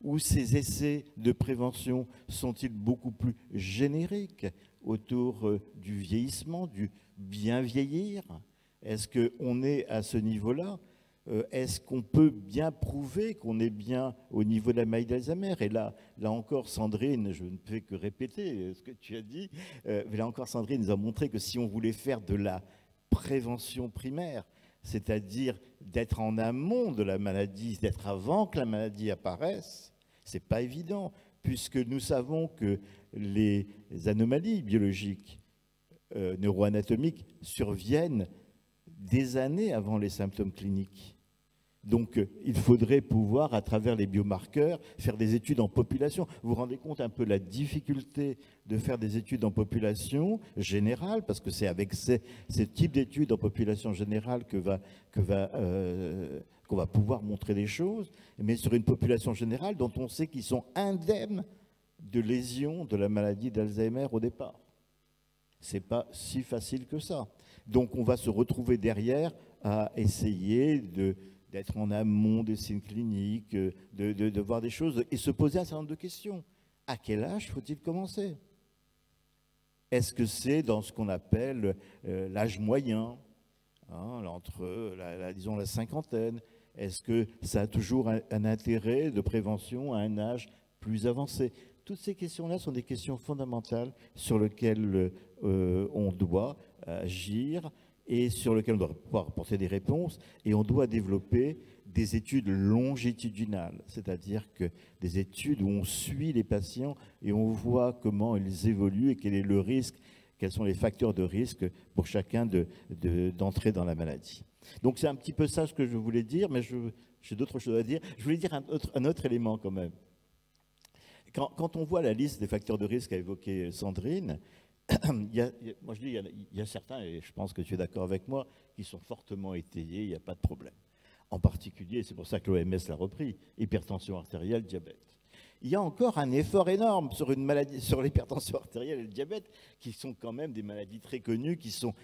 Ou ces essais de prévention sont-ils beaucoup plus génériques autour du vieillissement, du bien vieillir? Est-ce qu'on est à ce niveau-là? Est-ce qu'on peut bien prouver qu'on est bien au niveau de la maladie d'Alzheimer? Et là encore, Sandrine, je ne fais que répéter ce que tu as dit, mais là encore, Sandrine nous a montré que si on voulait faire de la prévention primaire, c'est-à-dire d'être en amont de la maladie, d'être avant que la maladie apparaisse, c'est pas évident, puisque nous savons que les anomalies biologiques, neuroanatomiques, surviennent des années avant les symptômes cliniques. Donc, il faudrait pouvoir, à travers les biomarqueurs, faire des études en population. Vous vous rendez compte un peu la difficulté de faire des études en population générale, parce que c'est avec ce type d'études en population générale qu'on va pouvoir montrer les choses, mais sur une population générale dont on sait qu'ils sont indemnes de lésions de la maladie d'Alzheimer au départ. C'est pas si facile que ça. Donc, on va se retrouver derrière à essayer d'être en amont des signes cliniques, de voir des choses et se poser un certain nombre de questions. À quel âge faut-il commencer? Est-ce que c'est dans ce qu'on appelle l'âge moyen, hein, entre, disons, la cinquantaine? Est-ce que ça a toujours un intérêt de prévention à un âge plus avancé? Toutes ces questions-là sont des questions fondamentales sur lesquelles on doit agir et sur lesquelles on doit pouvoir apporter des réponses. Et on doit développer des études longitudinales, c'est-à-dire que des études où on suit les patients et on voit comment ils évoluent et quel est le risque, quels sont les facteurs de risque pour chacun d'entrer dans la maladie. Donc c'est un petit peu ça ce que je voulais dire, mais j'ai d'autres choses à dire. Je voulais dire un autre élément quand même. Quand on voit la liste des facteurs de risque qu'a évoqué Sandrine, il y a certains, et je pense que tu es d'accord avec moi, qui sont fortement étayés, il n'y a pas de problème. En particulier, c'est pour ça que l'OMS l'a repris, hypertension artérielle, diabète. Il y a encore un effort énorme sur une maladie, sur l'hypertension artérielle et le diabète, qui sont quand même des maladies très connues, qui sont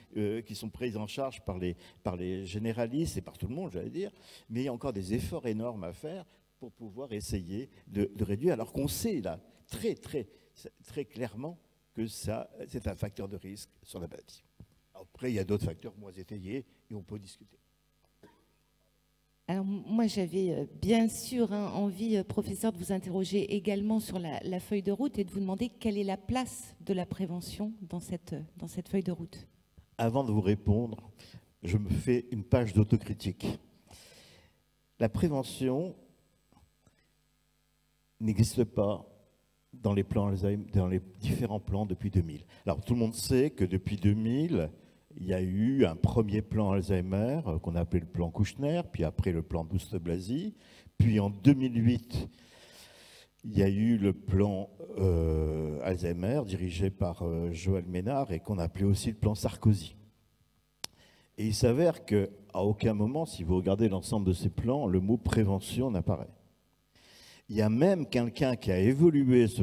prises en charge par les généralistes et par tout le monde, j'allais dire. Mais il y a encore des efforts énormes à faire pour pouvoir essayer de réduire, alors qu'on sait là très clairement que ça, c'est un facteur de risque sur la maladie. Après, il y a d'autres facteurs moins étayés et on peut discuter. Alors moi, j'avais bien sûr envie, professeur, de vous interroger également sur la feuille de route et de vous demander quelle est la place de la prévention dans cette feuille de route. Avant de vous répondre, je me fais une page d'autocritique. La prévention n'existe pas dans les plans Alzheimer, dans les différents plans depuis 2000. Alors tout le monde sait que depuis 2000, il y a eu un premier plan Alzheimer qu'on a appelé le plan Kouchner, puis après le plan Douste-Blazy, puis en 2008, il y a eu le plan Alzheimer dirigé par Joël Ménard et qu'on appelait aussi le plan Sarkozy. Et il s'avère qu'à aucun moment, si vous regardez l'ensemble de ces plans, le mot prévention n'apparaît. Il y a même quelqu'un qui a évalué ce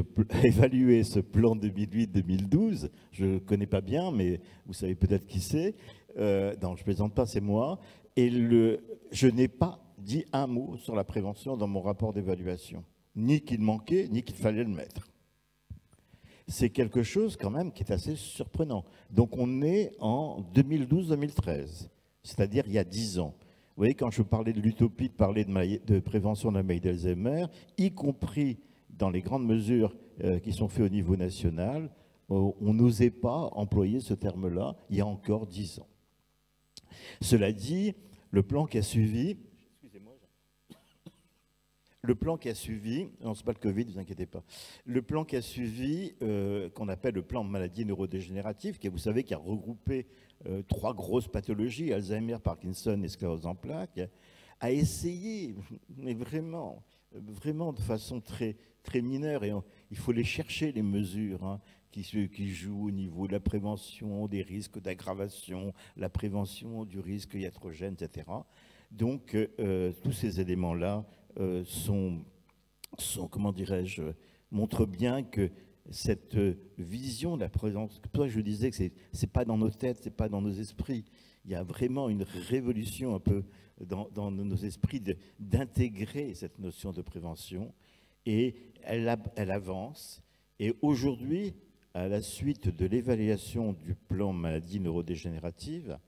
plan 2008-2012, je ne le connais pas bien, mais vous savez peut-être qui c'est. Non, je ne plaisante pas, c'est moi. Et je n'ai pas dit un mot sur la prévention dans mon rapport d'évaluation. Ni qu'il manquait, ni qu'il fallait le mettre. C'est quelque chose quand même qui est assez surprenant. Donc on est en 2012-2013, c'est-à-dire il y a 10 ans. Vous voyez, quand je parlais de l'utopie de parler de prévention de la maladie d'Alzheimer, y compris dans les grandes mesures qui sont faites au niveau national, on n'osait pas employer ce terme-là il y a encore 10 ans. Cela dit, le plan qui a suivi, non, c'est pas le Covid, ne vous inquiétez pas. Le plan qui a suivi, qu'on appelle le plan maladie neurodégénérative, qui, vous savez, qui a regroupé 3 grosses pathologies, Alzheimer, Parkinson et sclérose en plaques, a essayé, mais vraiment de façon très, très mineure, et il faut les chercher, les mesures, qui jouent au niveau de la prévention des risques d'aggravation, la prévention du risque iatrogène, etc. Donc, tous ces éléments-là comment dirais-je, montrent bien que cette vision de la présence, c'est pour ça que je disais que c'est pas dans nos têtes, c'est pas dans nos esprits. Il y a vraiment une révolution un peu dans nos esprits d'intégrer cette notion de prévention, et elle avance. Et aujourd'hui, à la suite de l'évaluation du plan maladie neurodégénérative,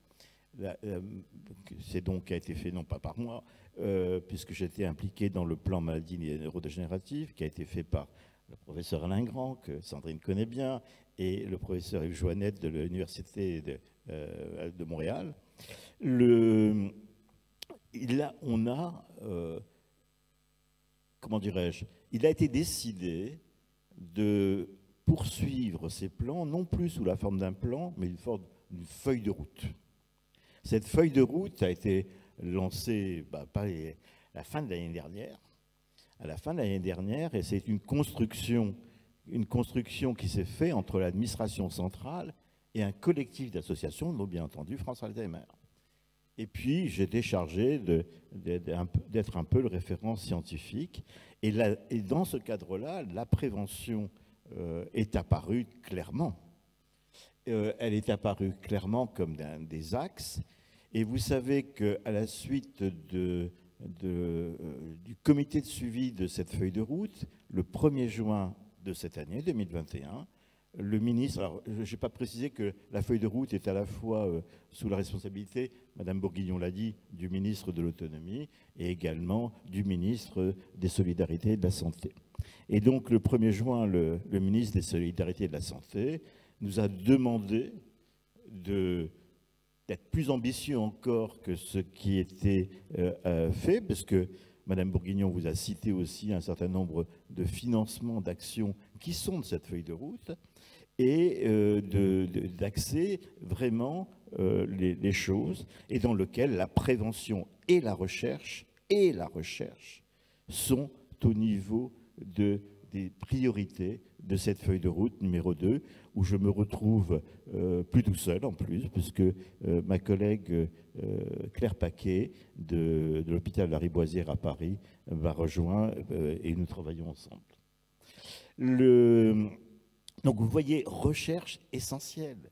c'est donc qui a été fait non pas par moi, puisque j'étais impliqué dans le plan maladie neurodégénérative qui a été fait par le professeur Alain Grand, que Sandrine connaît bien, et le professeur Yves Joannette de l'Université de Montréal. Comment dirais-je, il a été décidé de poursuivre ces plans, non plus sous la forme d'un plan, mais une feuille de route. Cette feuille de route a été lancée à la fin de l'année dernière, et c'est une construction qui s'est faite entre l'administration centrale et un collectif d'associations, dont bien entendu France Alzheimer. Et puis j'étais chargé d'être un peu le référent scientifique, et dans ce cadre-là, la prévention est apparue clairement. Elle est apparue clairement comme des axes. Et vous savez qu'à la suite de du comité de suivi de cette feuille de route, le 1er juin de cette année 2021, le ministre, alors je n'ai pas précisé que la feuille de route est à la fois sous la responsabilité, Madame Bourguignon l'a dit, du ministre de l'Autonomie et également du ministre des Solidarités et de la Santé. Et donc le 1er juin, le ministre des Solidarités et de la Santé nous a demandé d'être plus ambitieux encore que ce qui était fait, parce que Madame Bourguignon vous a cité aussi un certain nombre de financements d'actions qui sont de cette feuille de route, et d'axer vraiment les choses, et dans lequel la prévention et la recherche sont au niveau des priorités de cette feuille de route numéro 2, où je me retrouve plus tout seul en plus, puisque ma collègue Claire Paquet de l'hôpital Lariboisière à Paris va rejoindre et nous travaillons ensemble. Donc vous voyez, recherche essentielle.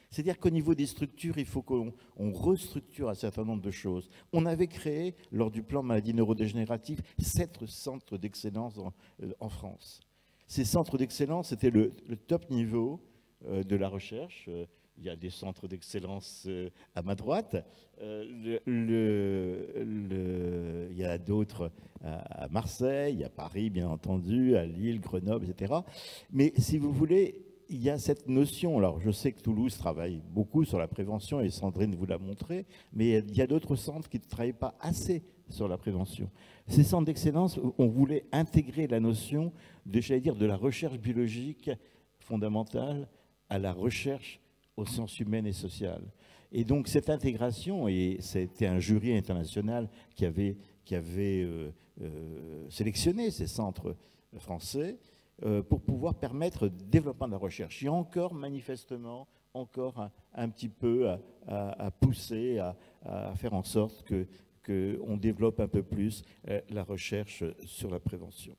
C'est-à-dire qu'au niveau des structures, il faut qu'on restructure un certain nombre de choses. On avait créé, lors du plan maladie neurodégénérative, 7 centres d'excellence en France. Ces centres d'excellence, c'était le top niveau de la recherche. Il y a des centres d'excellence à ma droite. Il y a d'autres à Marseille, à Paris, bien entendu, à Lille, Grenoble, etc. Mais si vous voulez, il y a cette notion, alors je sais que Toulouse travaille beaucoup sur la prévention, et Sandrine vous l'a montré, mais il y a d'autres centres qui ne travaillent pas assez sur la prévention. Ces centres d'excellence, on voulait intégrer la notion de la recherche biologique fondamentale à la recherche aux sciences humaines et sociales. Et donc cette intégration, et c'était un jury international qui avait sélectionné ces centres français pour pouvoir permettre le développement de la recherche. Il y a encore manifestement un petit peu à pousser, à faire en sorte qu'on développe un peu plus la recherche sur la prévention.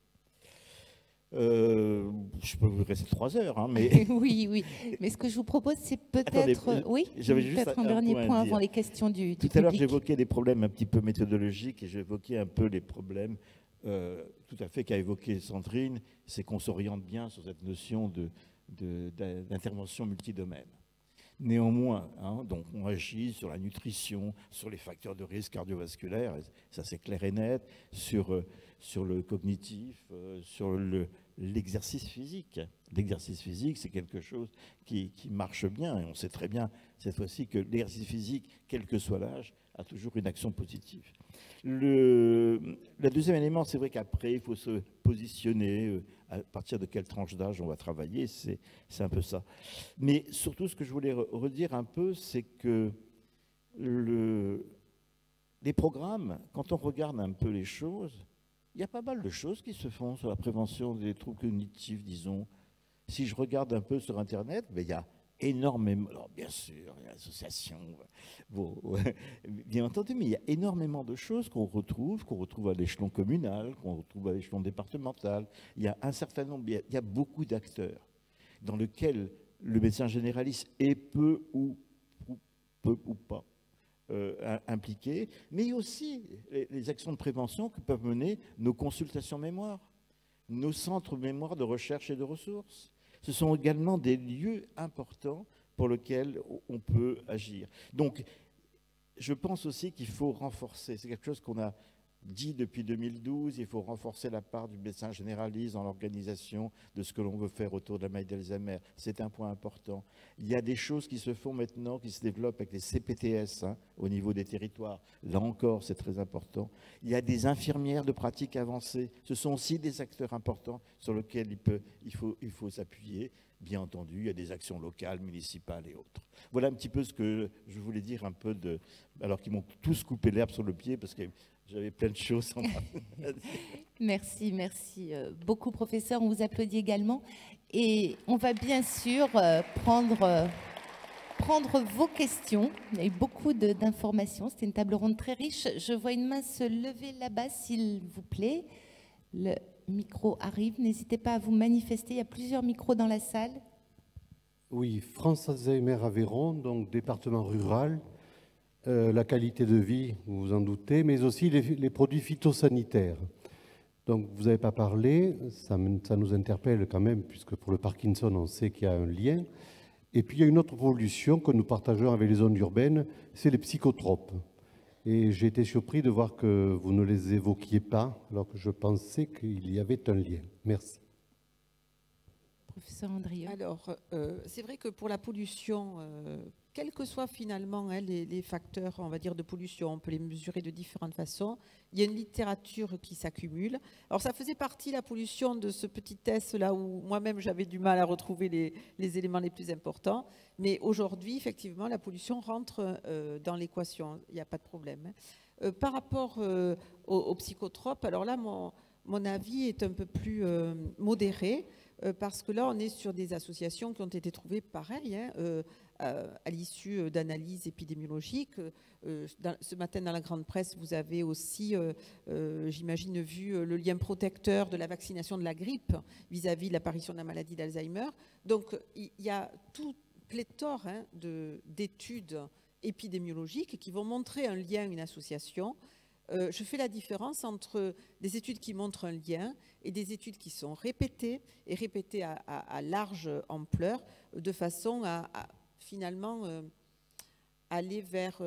Je peux vous rester 3 heures, hein, mais... Oui. Mais ce que je vous propose, c'est peut-être... Oui, j'avais juste peut-être un dernier point avant les questions du Tout à l'heure, j'évoquais des problèmes un petit peu méthodologiques, et j'évoquais un peu les problèmes tout à fait qu'a évoqué Sandrine, c'est qu'on s'oriente bien sur cette notion d'intervention multidomaine. Néanmoins, donc on agit sur la nutrition, sur les facteurs de risque cardiovasculaire, ça c'est clair et net, sur le cognitif, sur l'exercice physique. L'exercice physique, c'est quelque chose qui marche bien, et on sait très bien cette fois-ci que l'exercice physique, quel que soit l'âge, a toujours une action positive. Le deuxième élément, c'est vrai qu'après, il faut se positionner, à partir de quelle tranche d'âge on va travailler, c'est un peu ça. Mais surtout, ce que je voulais redire un peu, c'est que les programmes, quand on regarde un peu les choses, il y a pas mal de choses qui se font sur la prévention des troubles cognitifs, disons. Si je regarde un peu sur Internet, il y a énormément, alors bien sûr, il y a l'association, bien entendu, mais il y a énormément de choses qu'on retrouve à l'échelon communal, qu'on retrouve à l'échelon départemental. Il y a un certain nombre, il y a beaucoup d'acteurs dans lesquels le médecin généraliste est peu ou pas impliqué, mais aussi les actions de prévention que peuvent mener nos consultations mémoire, nos centres mémoire de recherche et de ressources. Ce sont également des lieux importants pour lesquels on peut agir. Donc, je pense aussi qu'il faut renforcer, c'est quelque chose qu'on a dit depuis 2012, il faut renforcer la part du médecin généraliste dans l'organisation de ce que l'on veut faire autour de la maladie d'Alzheimer. C'est un point important. Il y a des choses qui se font maintenant, qui se développent avec les CPTS au niveau des territoires. Là encore, c'est très important. Il y a des infirmières de pratique avancée. Ce sont aussi des acteurs importants sur lesquels il faut s'appuyer. Bien entendu, il y a des actions locales, municipales et autres. Voilà un petit peu ce que je voulais dire un peu alors qu'ils m'ont tous coupé l'herbe sur le pied parce que j'avais plein de choses. Merci beaucoup, professeur. On vous applaudit également. Et on va bien sûr prendre vos questions. Il y a eu beaucoup d'informations. C'était une table ronde très riche. Je vois une main se lever là-bas, s'il vous plaît. Le micro arrive. N'hésitez pas à vous manifester. Il y a plusieurs micros dans la salle. Oui, France Alzheimer Aveyron, donc département rural. la qualité de vie, vous vous en doutez, mais aussi les produits phytosanitaires. Donc, vous n'avez pas parlé, ça nous interpelle quand même, puisque pour le Parkinson, on sait qu'il y a un lien. Et puis, il y a une autre pollution que nous partageons avec les zones urbaines, c'est les psychotropes. Et j'ai été surpris de voir que vous ne les évoquiez pas, alors que je pensais qu'il y avait un lien. Merci. Professeur Andrieux. Alors, c'est vrai que pour la pollution, quels que soient finalement les facteurs, on va dire, de pollution, on peut les mesurer de différentes façons. Il y a une littérature qui s'accumule. Alors, ça faisait partie, la pollution, de ce petit test-là où moi-même, j'avais du mal à retrouver les éléments les plus importants. Mais aujourd'hui, effectivement, la pollution rentre dans l'équation. Il n'y a pas de problème. Par rapport aux psychotropes, alors là, mon avis est un peu plus modéré. Parce que là, on est sur des associations qui ont été trouvées pareilles, à l'issue d'analyses épidémiologiques. Ce matin, dans la grande presse, vous avez aussi, j'imagine, vu le lien protecteur de la vaccination de la grippe vis-à-vis de l'apparition de la maladie d'Alzheimer. Donc, il y a tout pléthore d'études épidémiologiques qui vont montrer un lien, une association. Je fais la différence entre des études qui montrent un lien et des études qui sont répétées et répétées à large ampleur de façon à finalement aller vers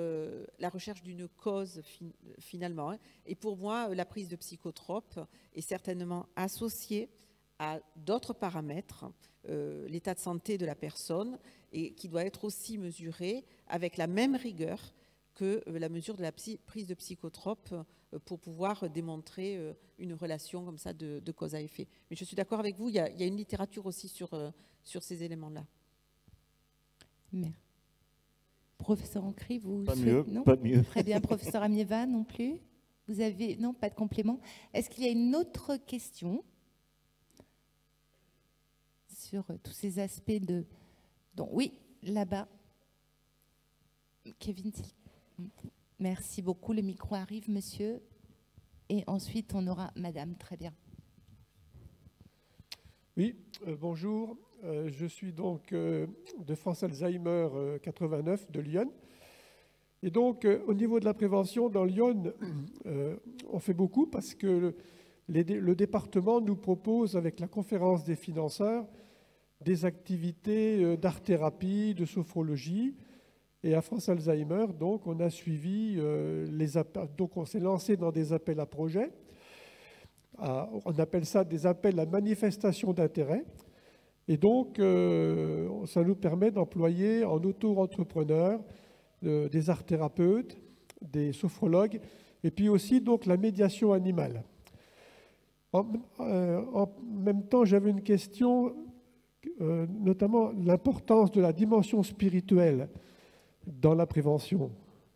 la recherche d'une cause finalement. Et pour moi, la prise de psychotropes est certainement associée à d'autres paramètres, l'état de santé de la personne, et qui doit être aussi mesuré avec la même rigueur que la mesure de la prise de psychotropes pour pouvoir démontrer une relation comme ça de cause à effet. Mais je suis d'accord avec vous, il y a une littérature aussi sur ces éléments-là. Merci. Professeur Ancry, vous Pas souhaitez... mieux, non pas mieux. Très bien. Professeur Amieva, non plus? Vous avez... Non, pas de complément. Est-ce qu'il y a une autre question sur tous ces aspects de... Donc, oui, là-bas. Kevin, merci beaucoup. Le micro arrive, monsieur. Et ensuite, on aura madame. Très bien. Oui, bonjour. Je suis donc de France Alzheimer 89 de Lyon. Et donc, au niveau de la prévention, dans Lyon, on fait beaucoup parce que le département nous propose, avec la conférence des financeurs, des activités d'art-thérapie, de sophrologie. Et à France Alzheimer, donc, on a suivi les appels. Donc, on s'est lancé dans des appels à projets. On appelle ça des appels à manifestation d'intérêt. Et donc, ça nous permet d'employer en auto-entrepreneurs des art-thérapeutes, des sophrologues, et puis aussi donc la médiation animale. En même temps, j'avais une question, notamment l'importance de la dimension spirituelle dans la prévention.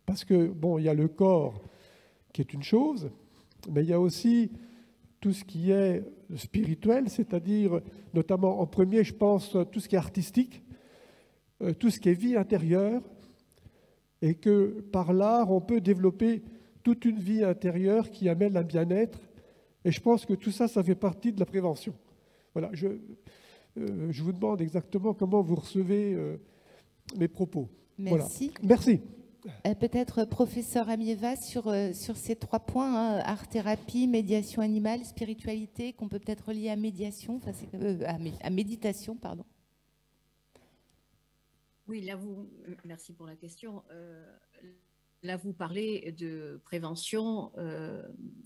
Parce que, bon, il y a le corps qui est une chose, mais il y a aussi tout ce qui est spirituel, c'est-à-dire, notamment en premier, je pense, tout ce qui est artistique, tout ce qui est vie intérieure, et que par l'art, on peut développer toute une vie intérieure qui amène un bien-être. Et je pense que tout ça, ça fait partie de la prévention. Voilà, je vous demande exactement comment vous recevez mes propos. Merci. Voilà. Merci. Peut-être professeur Amieva sur ces 3 points, hein, art-thérapie, médiation animale, spiritualité, qu'on peut peut-être relier à médiation, enfin, à méditation, pardon. Oui, là, merci pour la question. Là, vous parlez de prévention,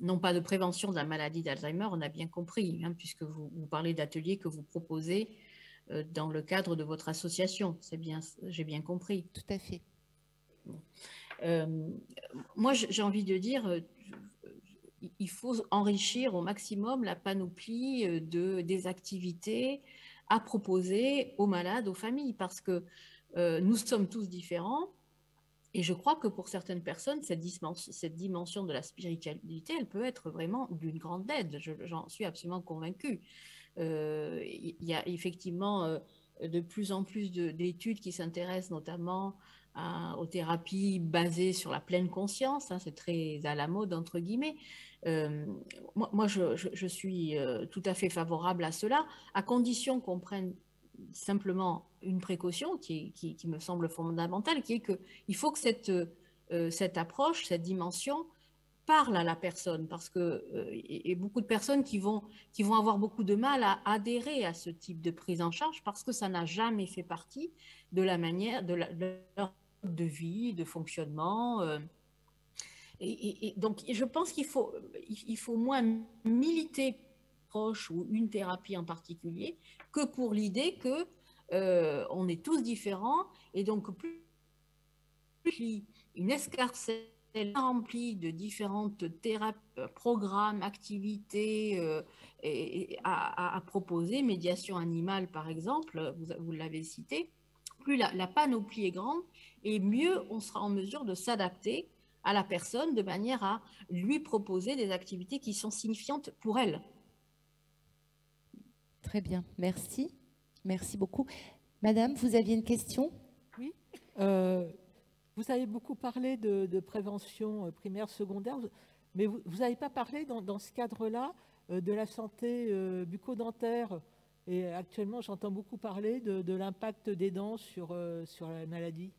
non pas de prévention de la maladie d'Alzheimer, on a bien compris, hein, puisque vous parlez d'ateliers que vous proposez dans le cadre de votre association. C'est bien, j'ai bien compris. Tout à fait. Moi, j'ai envie de dire, il faut enrichir au maximum la panoplie des activités à proposer aux malades, aux familles, parce que nous sommes tous différents. Et je crois que pour certaines personnes, cette dimension de la spiritualité, elle peut être vraiment d'une grande aide. J'en suis absolument convaincue. Il y a effectivement de plus en plus d'études qui s'intéressent notamment aux thérapies basées sur la pleine conscience. Hein, c'est très à la mode, entre guillemets. Moi, je suis tout à fait favorable à cela, à condition qu'on prenne simplement une précaution qui me semble fondamentale, qui est qu'il faut que cette approche, cette dimension, parle à la personne, parce que et beaucoup de personnes qui vont avoir beaucoup de mal à adhérer à ce type de prise en charge parce que ça n'a jamais fait partie de la manière de leur de vie, de fonctionnement. Et donc, je pense qu'il faut moins militer proche ou une thérapie en particulier que pour l'idée que on est tous différents et donc plus une escarcelle remplie de différentes programmes, activités à proposer, médiation animale par exemple, vous l'avez cité, plus la panoplie est grande et mieux on sera en mesure de s'adapter à la personne de manière à lui proposer des activités qui sont signifiantes pour elle. Très bien, merci. Merci beaucoup. Madame, vous aviez une question? Oui. Vous avez beaucoup parlé de prévention primaire, secondaire, mais vous n'avez pas parlé dans ce cadre-là de la santé bucco-dentaire. Et actuellement, j'entends beaucoup parler de l'impact des dents sur la maladie.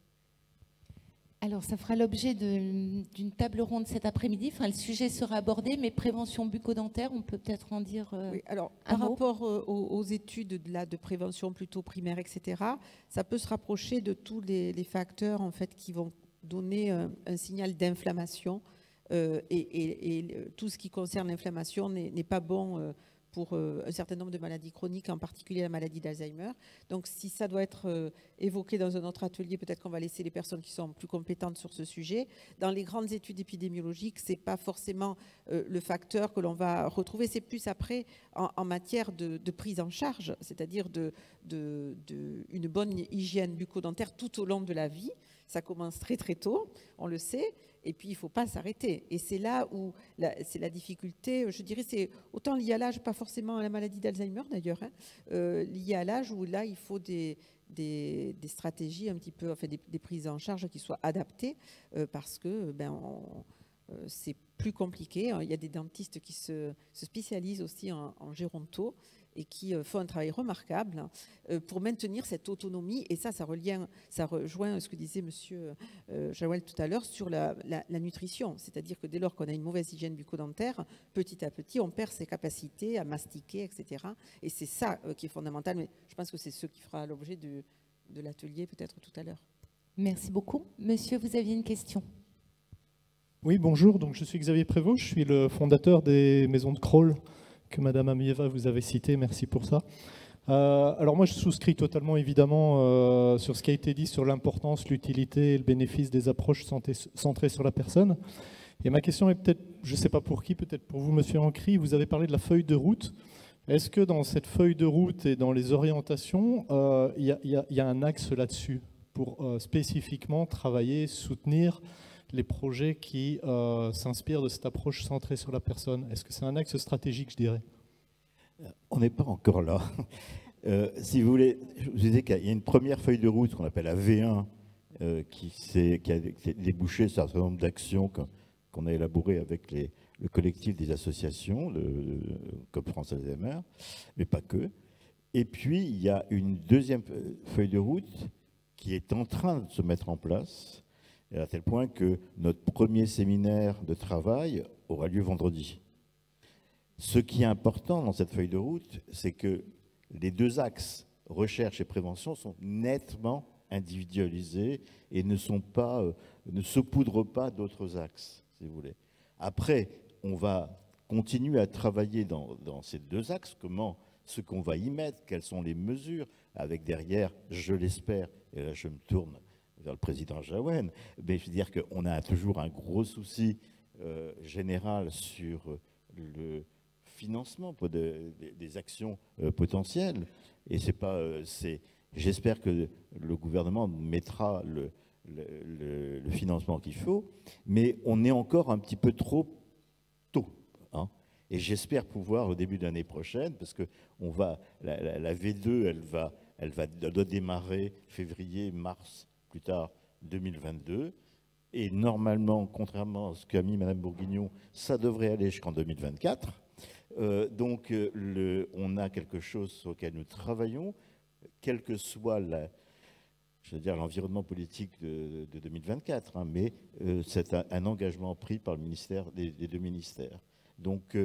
Alors, ça fera l'objet d'une table ronde cet après-midi. Enfin, le sujet sera abordé, mais prévention bucco-dentaire, on peut peut-être en dire oui, alors, un par mot. rapport aux études de prévention plutôt primaire, etc., ça peut se rapprocher de tous les facteurs en fait, qui vont donner un signal d'inflammation. Et tout ce qui concerne l'inflammation n'est pas bon pour un certain nombre de maladies chroniques, en particulier la maladie d'Alzheimer. Donc, si ça doit être évoqué dans un autre atelier, peut-être qu'on va laisser les personnes qui sont plus compétentes sur ce sujet. Dans les grandes études épidémiologiques, ce n'est pas forcément le facteur que l'on va retrouver. C'est plus après en matière de prise en charge, c'est-à-dire une bonne hygiène bucco-dentaire tout au long de la vie. Ça commence très très tôt, on le sait, et puis il ne faut pas s'arrêter. Et c'est là où c'est la difficulté, je dirais, c'est autant lié à l'âge, pas forcément à la maladie d'Alzheimer d'ailleurs, lié à l'âge où là il faut des stratégies un petit peu, enfin des prises en charge qui soient adaptées, parce que c'est plus compliqué. Il y a des dentistes qui se spécialisent aussi en géronto et qui font un travail remarquable pour maintenir cette autonomie. Et ça rejoint ce que disait M. Jawel tout à l'heure sur la nutrition. C'est-à-dire que dès lors qu'on a une mauvaise hygiène bucco-dentaire, petit à petit, on perd ses capacités à mastiquer, etc. Et c'est ça qui est fondamental. Mais je pense que c'est ce qui fera l'objet de l'atelier peut-être tout à l'heure. Merci beaucoup. Monsieur, vous aviez une question? Oui, bonjour. Donc, je suis Xavier Prévost. Je suis le fondateur des maisons de Kroll que Madame Amieva vous avait cité. Merci pour ça. Alors moi, je souscris totalement, évidemment, sur ce qui a été dit sur l'importance, l'utilité et le bénéfice des approches centrées sur la personne. Et ma question est peut-être, je ne sais pas pour qui, peut-être pour vous, Monsieur Ancry, vous avez parlé de la feuille de route. Est-ce que dans cette feuille de route et dans les orientations, il y a un axe là-dessus pour spécifiquement travailler, soutenir les projets qui s'inspirent de cette approche centrée sur la personne? Est-ce que c'est un axe stratégique, je dirais? On n'est pas encore là. Si vous voulez, je vous disais qu'il y a une première feuille de route qu'on appelle la V1 qui a débouché sur un certain nombre d'actions qu'on a élaborées avec le collectif des associations, comme France Alzheimer, mais pas que. Et puis, il y a une deuxième feuille de route qui est en train de se mettre en place, à tel point que notre premier séminaire de travail aura lieu vendredi. Ce qui est important dans cette feuille de route, c'est que les deux axes, recherche et prévention, sont nettement individualisés et ne saupoudrent pas d'autres axes, si vous voulez. Après, on va continuer à travailler dans ces deux axes, ce qu'on va y mettre, quelles sont les mesures, avec derrière, je l'espère, et là je me tourne vers le président Jaouen, mais je veux dire qu'on a toujours un gros souci général sur le financement des actions potentielles. Et j'espère que le gouvernement mettra le financement qu'il faut, mais on est encore un petit peu trop tôt. Hein. Et j'espère pouvoir au début de l'année prochaine, parce que la V2, elle doit démarrer février, mars, plus tard 2022. Et normalement, contrairement à ce qu'a mis Mme Bourguignon, ça devrait aller jusqu'en 2024. Donc, on a quelque chose sur lequel nous travaillons, quelle que soit je veux dire, l'environnement politique de 2024, hein, mais c'est un engagement pris par le ministère, des deux ministères. Donc,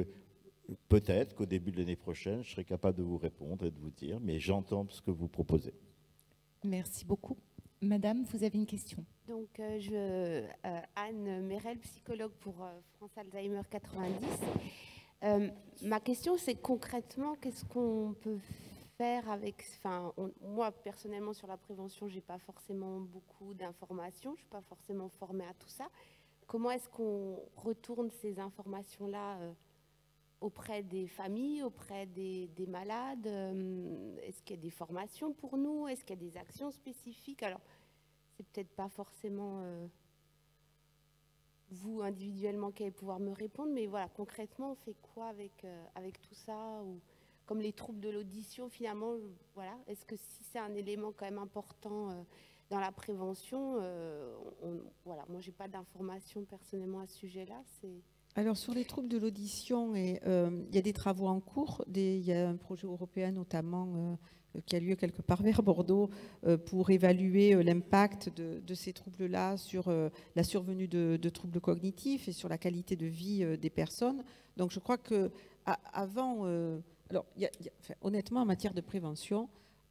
peut-être qu'au début de l'année prochaine, je serai capable de vous répondre et de vous dire, mais j'entends ce que vous proposez. Merci beaucoup. Madame, vous avez une question. Donc, Anne Merel, psychologue pour France Alzheimer 90. Ma question, c'est concrètement, qu'est-ce qu'on peut faire avec... Enfin, moi, personnellement, sur la prévention, je n'ai pas forcément beaucoup d'informations. Je ne suis pas forcément formée à tout ça. Comment est-ce qu'on retourne ces informations-là auprès des familles, auprès des malades? Est-ce qu'il y a des formations pour nous? Est-ce qu'il y a des actions spécifiques? Alors, c'est peut-être pas forcément vous individuellement qui allez pouvoir me répondre, mais voilà, concrètement, on fait quoi avec tout ça? Ou comme les troubles de l'audition, finalement, voilà, est-ce que si c'est un élément quand même important dans la prévention, voilà, moi, j'ai pas d'informations personnellement à ce sujet-là. Alors, sur les troubles de l'audition, il y a des travaux en cours. Il y a un projet européen notamment qui a lieu quelque part vers Bordeaux pour évaluer l'impact de ces troubles-là sur la survenue de troubles cognitifs et sur la qualité de vie des personnes. Donc, je crois que avant, alors, enfin, honnêtement, en matière de prévention,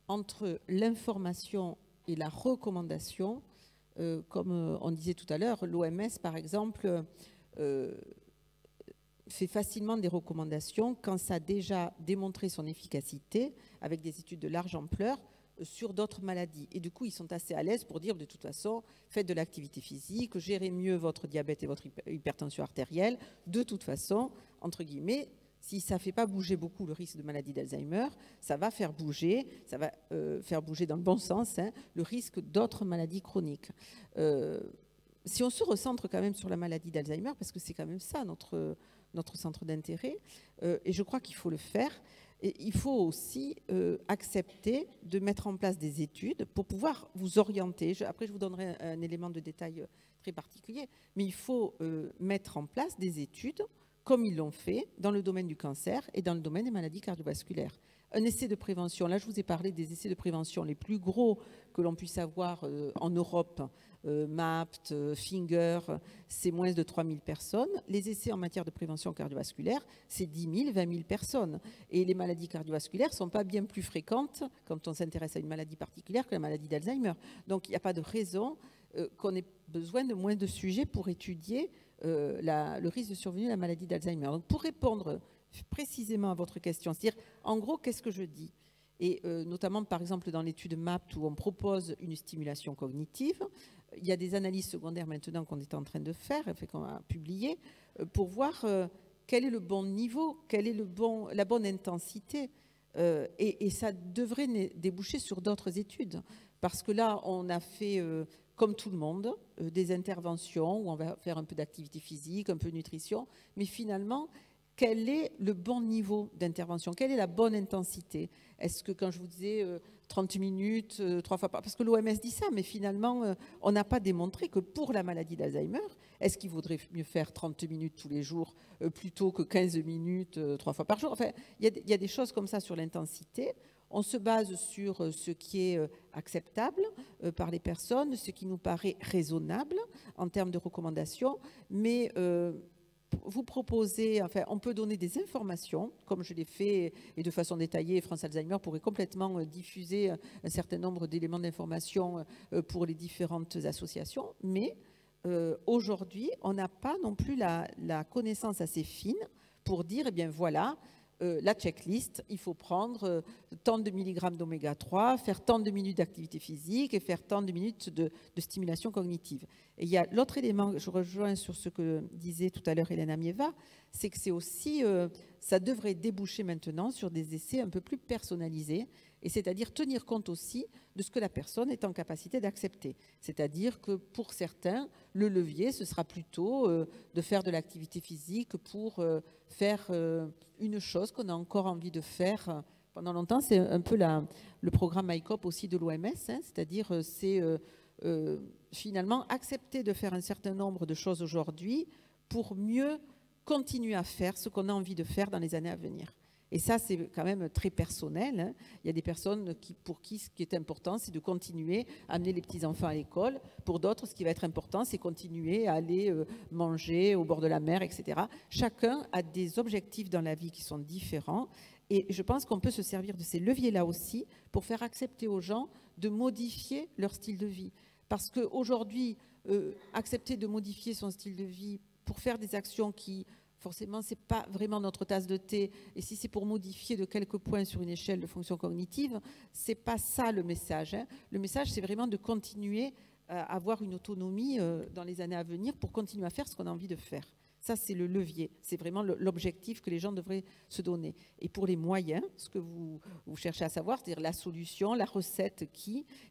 entre l'information et la recommandation, comme on disait tout à l'heure, l'OMS, par exemple, fait facilement des recommandations quand ça a déjà démontré son efficacité avec des études de large ampleur sur d'autres maladies. Et du coup, ils sont assez à l'aise pour dire, de toute façon, faites de l'activité physique, gérez mieux votre diabète et votre hypertension artérielle. De toute façon, entre guillemets, si ça ne fait pas bouger beaucoup le risque de maladie d'Alzheimer, ça va faire bouger dans le bon sens, hein, le risque d'autres maladies chroniques. Si on se recentre quand même sur la maladie d'Alzheimer, parce que c'est quand même ça notre centre d'intérêt, et je crois qu'il faut le faire, et il faut aussi accepter de mettre en place des études pour pouvoir vous orienter. Après, je vous donnerai un élément de détail très particulier, mais il faut mettre en place des études comme ils l'ont fait dans le domaine du cancer et dans le domaine des maladies cardiovasculaires. Un essai de prévention, là je vous ai parlé des essais de prévention les plus gros que l'on puisse avoir en Europe, MAPT, FINGER, c'est moins de 3000 personnes. Les essais en matière de prévention cardiovasculaire, c'est 10 000, 20 000 personnes. Et les maladies cardiovasculaires ne sont pas bien plus fréquentes quand on s'intéresse à une maladie particulière que la maladie d'Alzheimer. Donc il n'y a pas de raison qu'on ait besoin de moins de sujets pour étudier le risque de survenue de la maladie d'Alzheimer. Donc pour répondre précisément à votre question, c'est-à-dire en gros qu'est-ce que je dis, et notamment par exemple dans l'étude MAPT où on propose une stimulation cognitive, il y a des analyses secondaires maintenant qu'on est en train de faire, qu'on a publié, pour voir quel est le bon niveau, quelle est la bonne intensité, et ça devrait déboucher sur d'autres études, parce que là on a fait comme tout le monde, des interventions où on va faire un peu d'activité physique, un peu de nutrition, mais finalement, quel est le bon niveau d'intervention? Quelle est la bonne intensité? Est-ce que quand je vous disais 30 minutes, 3 fois par... Parce que l'OMS dit ça, mais finalement, on n'a pas démontré que pour la maladie d'Alzheimer, est-ce qu'il vaudrait mieux faire 30 minutes tous les jours plutôt que 15 minutes 3 fois par jour? Enfin, il y a des choses comme ça sur l'intensité. On se base sur ce qui est acceptable par les personnes, ce qui nous paraît raisonnable en termes de recommandations, mais vous proposez, enfin, on peut donner des informations, comme je l'ai fait, et de façon détaillée, France Alzheimer pourrait complètement diffuser un certain nombre d'éléments d'information pour les différentes associations, mais aujourd'hui, on n'a pas non plus la connaissance assez fine pour dire, eh bien voilà, la checklist, il faut prendre tant de milligrammes d'oméga 3, faire tant de minutes d'activité physique et faire tant de minutes de stimulation cognitive. Et il y a l'autre élément, je rejoins sur ce que disait tout à l'heure Hélène Amieva, c'est que c'est aussi, ça devrait déboucher maintenant sur des essais un peu plus personnalisés, et c'est-à-dire tenir compte aussi de ce que la personne est en capacité d'accepter. C'est-à-dire que pour certains, le levier, ce sera plutôt de faire de l'activité physique pour faire une chose qu'on a encore envie de faire. Pendant longtemps, c'est un peu le programme ICOP aussi de l'OMS, hein, c'est-à-dire c'est finalement accepter de faire un certain nombre de choses aujourd'hui pour mieux continuer à faire ce qu'on a envie de faire dans les années à venir. Et ça, c'est quand même très personnel, hein. Il y a des personnes pour qui ce qui est important, c'est de continuer à amener les petits-enfants à l'école. Pour d'autres, ce qui va être important, c'est continuer à aller manger au bord de la mer, etc. Chacun a des objectifs dans la vie qui sont différents. Et je pense qu'on peut se servir de ces leviers-là aussi pour faire accepter aux gens de modifier leur style de vie. Parce qu'aujourd'hui, accepter de modifier son style de vie pour faire des actions qui, forcément, ce n'est pas vraiment notre tasse de thé, et si c'est pour modifier de quelques points sur une échelle de fonction cognitive, ce n'est pas ça le message, hein. Le message, c'est vraiment de continuer à avoir une autonomie dans les années à venir pour continuer à faire ce qu'on a envie de faire. Ça, c'est le levier. C'est vraiment l'objectif que les gens devraient se donner. Et pour les moyens, ce que vous cherchez à savoir, c'est-à-dire la solution, la recette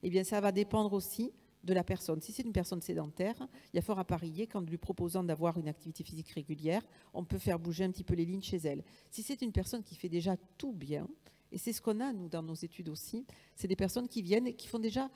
eh bien, ça va dépendre aussi de la personne. Si c'est une personne sédentaire, il y a fort à parier qu'en lui proposant d'avoir une activité physique régulière, on peut faire bouger un petit peu les lignes chez elle. Si c'est une personne qui fait déjà tout bien, et c'est ce qu'on a, nous, dans nos études aussi, c'est des personnes qui viennent et qui font déjà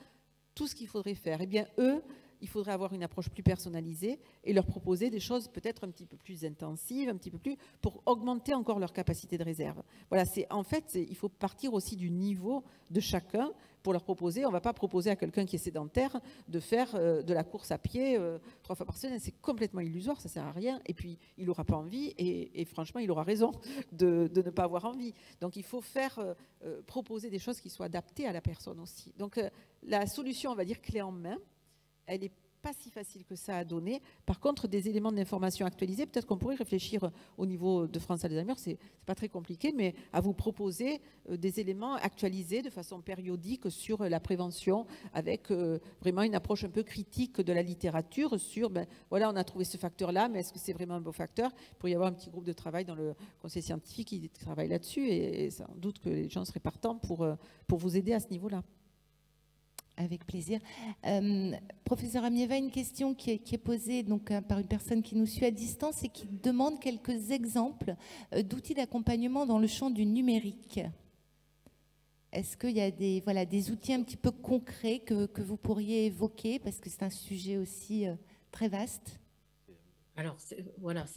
tout ce qu'il faudrait faire. Eh bien, eux, il faudrait avoir une approche plus personnalisée et leur proposer des choses peut-être un petit peu plus intensives, un petit peu plus, pour augmenter encore leur capacité de réserve. Voilà, en fait, il faut partir aussi du niveau de chacun pour leur proposer. On ne va pas proposer à quelqu'un qui est sédentaire de faire de la course à pied 3 fois par semaine. C'est complètement illusoire, ça ne sert à rien. Et puis, il n'aura pas envie et franchement, il aura raison de ne pas avoir envie. Donc, il faut proposer des choses qui soient adaptées à la personne aussi. Donc, la solution, on va dire, clé en main, elle n'est pas si facile que ça à donner. Par contre, des éléments d'information actualisés, peut-être qu'on pourrait réfléchir au niveau de France Alzheimer, c'est pas très compliqué, mais à vous proposer des éléments actualisés de façon périodique sur la prévention, avec vraiment une approche un peu critique de la littérature sur, voilà, on a trouvé ce facteur-là, mais est-ce que c'est vraiment un beau facteur? Il pourrait y avoir un petit groupe de travail dans le conseil scientifique qui travaille là-dessus, et sans doute que les gens seraient partants pour vous aider à ce niveau-là. Avec plaisir. Professeur Amieva, une question qui est posée donc, par une personne qui nous suit à distance et qui demande quelques exemples d'outils d'accompagnement dans le champ du numérique. Est-ce qu'il y a des outils un petit peu concrets que vous pourriez évoquer, parce que c'est un sujet aussi très vaste? Alors,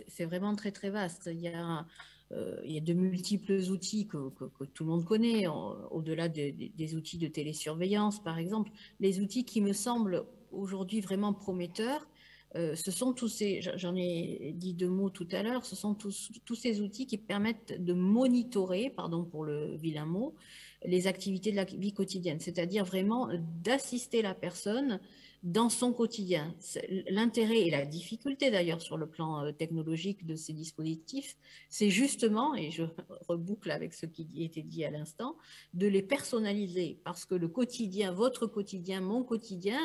c'est vraiment très, très vaste. Il y a de multiples outils que tout le monde connaît, au-delà des outils de télésurveillance, par exemple. Les outils qui me semblent aujourd'hui vraiment prometteurs, ce sont tous ces, j'en ai dit 2 mots tout à l'heure, ce sont tous ces outils qui permettent de monitorer, pardon pour le vilain mot, les activités de la vie quotidienne, c'est-à-dire vraiment d'assister la personne dans son quotidien. L'intérêt et la difficulté d'ailleurs sur le plan technologique de ces dispositifs, c'est justement, et je reboucle avec ce qui était dit à l'instant, de les personnaliser, parce que le quotidien, votre quotidien, mon quotidien,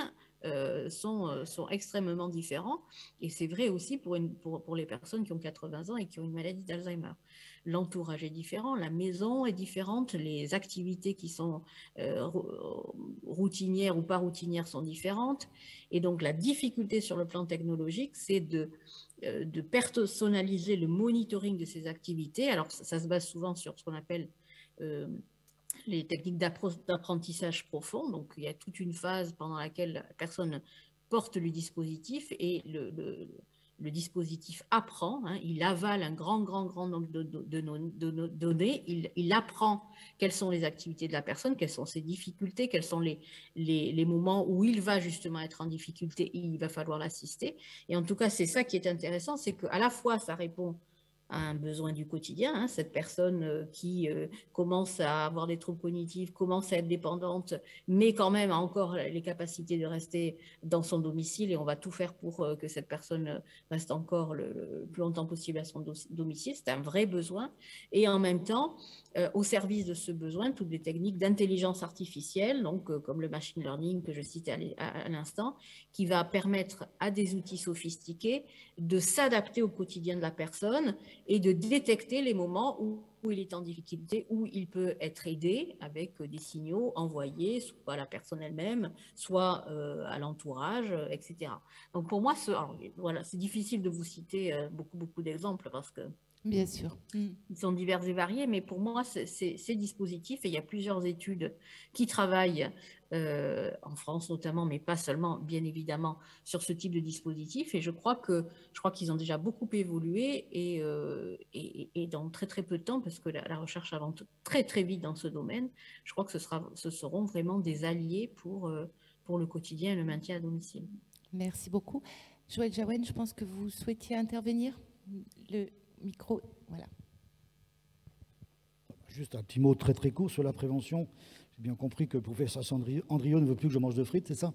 sont extrêmement différents, et c'est vrai aussi pour les personnes qui ont 80 ans et qui ont une maladie d'Alzheimer. L'entourage est différent, la maison est différente, les activités qui sont routinières ou pas routinières sont différentes, et donc la difficulté sur le plan technologique, c'est de personnaliser le monitoring de ces activités. Alors ça se base souvent sur ce qu'on appelle les techniques d'apprentissage profond. Donc, il y a toute une phase pendant laquelle la personne porte le dispositif et le dispositif apprend, hein, il avale un grand nombre de données, il apprend quelles sont les activités de la personne, quelles sont ses difficultés, quels sont les moments où il va justement être en difficulté et il va falloir l'assister. Et en tout cas, c'est ça qui est intéressant, c'est qu'à la fois, ça répond à un besoin du quotidien, hein, cette personne qui commence à avoir des troubles cognitifs, commence à être dépendante, mais quand même a encore les capacités de rester dans son domicile, et on va tout faire pour que cette personne reste encore le plus longtemps possible à son domicile. C'est un vrai besoin, et en même temps, au service de ce besoin, toutes les techniques d'intelligence artificielle, donc comme le machine learning que je citais à l'instant, qui va permettre à des outils sophistiqués de s'adapter au quotidien de la personne et de détecter les moments où il est en difficulté, où il peut être aidé avec des signaux envoyés, soit à la personne elle-même, soit à l'entourage, etc. Donc pour moi, voilà, c'est difficile de vous citer beaucoup d'exemples parce que bien sûr, ils sont divers et variés, mais pour moi, ces dispositifs, et il y a plusieurs études qui travaillent en France notamment, mais pas seulement, bien évidemment, sur ce type de dispositif. Et je crois qu'ils ont déjà beaucoup évolué et dans très très peu de temps, parce que la recherche avance très très vite dans ce domaine, je crois que ce seront vraiment des alliés pour le quotidien et le maintien à domicile. Merci beaucoup. Joël Jaouen, je pense que vous souhaitiez intervenir. Le micro, voilà. Juste un petit mot très très court sur la prévention. J'ai bien compris que le professeur Andrieux ne veut plus que je mange de frites, c'est ça?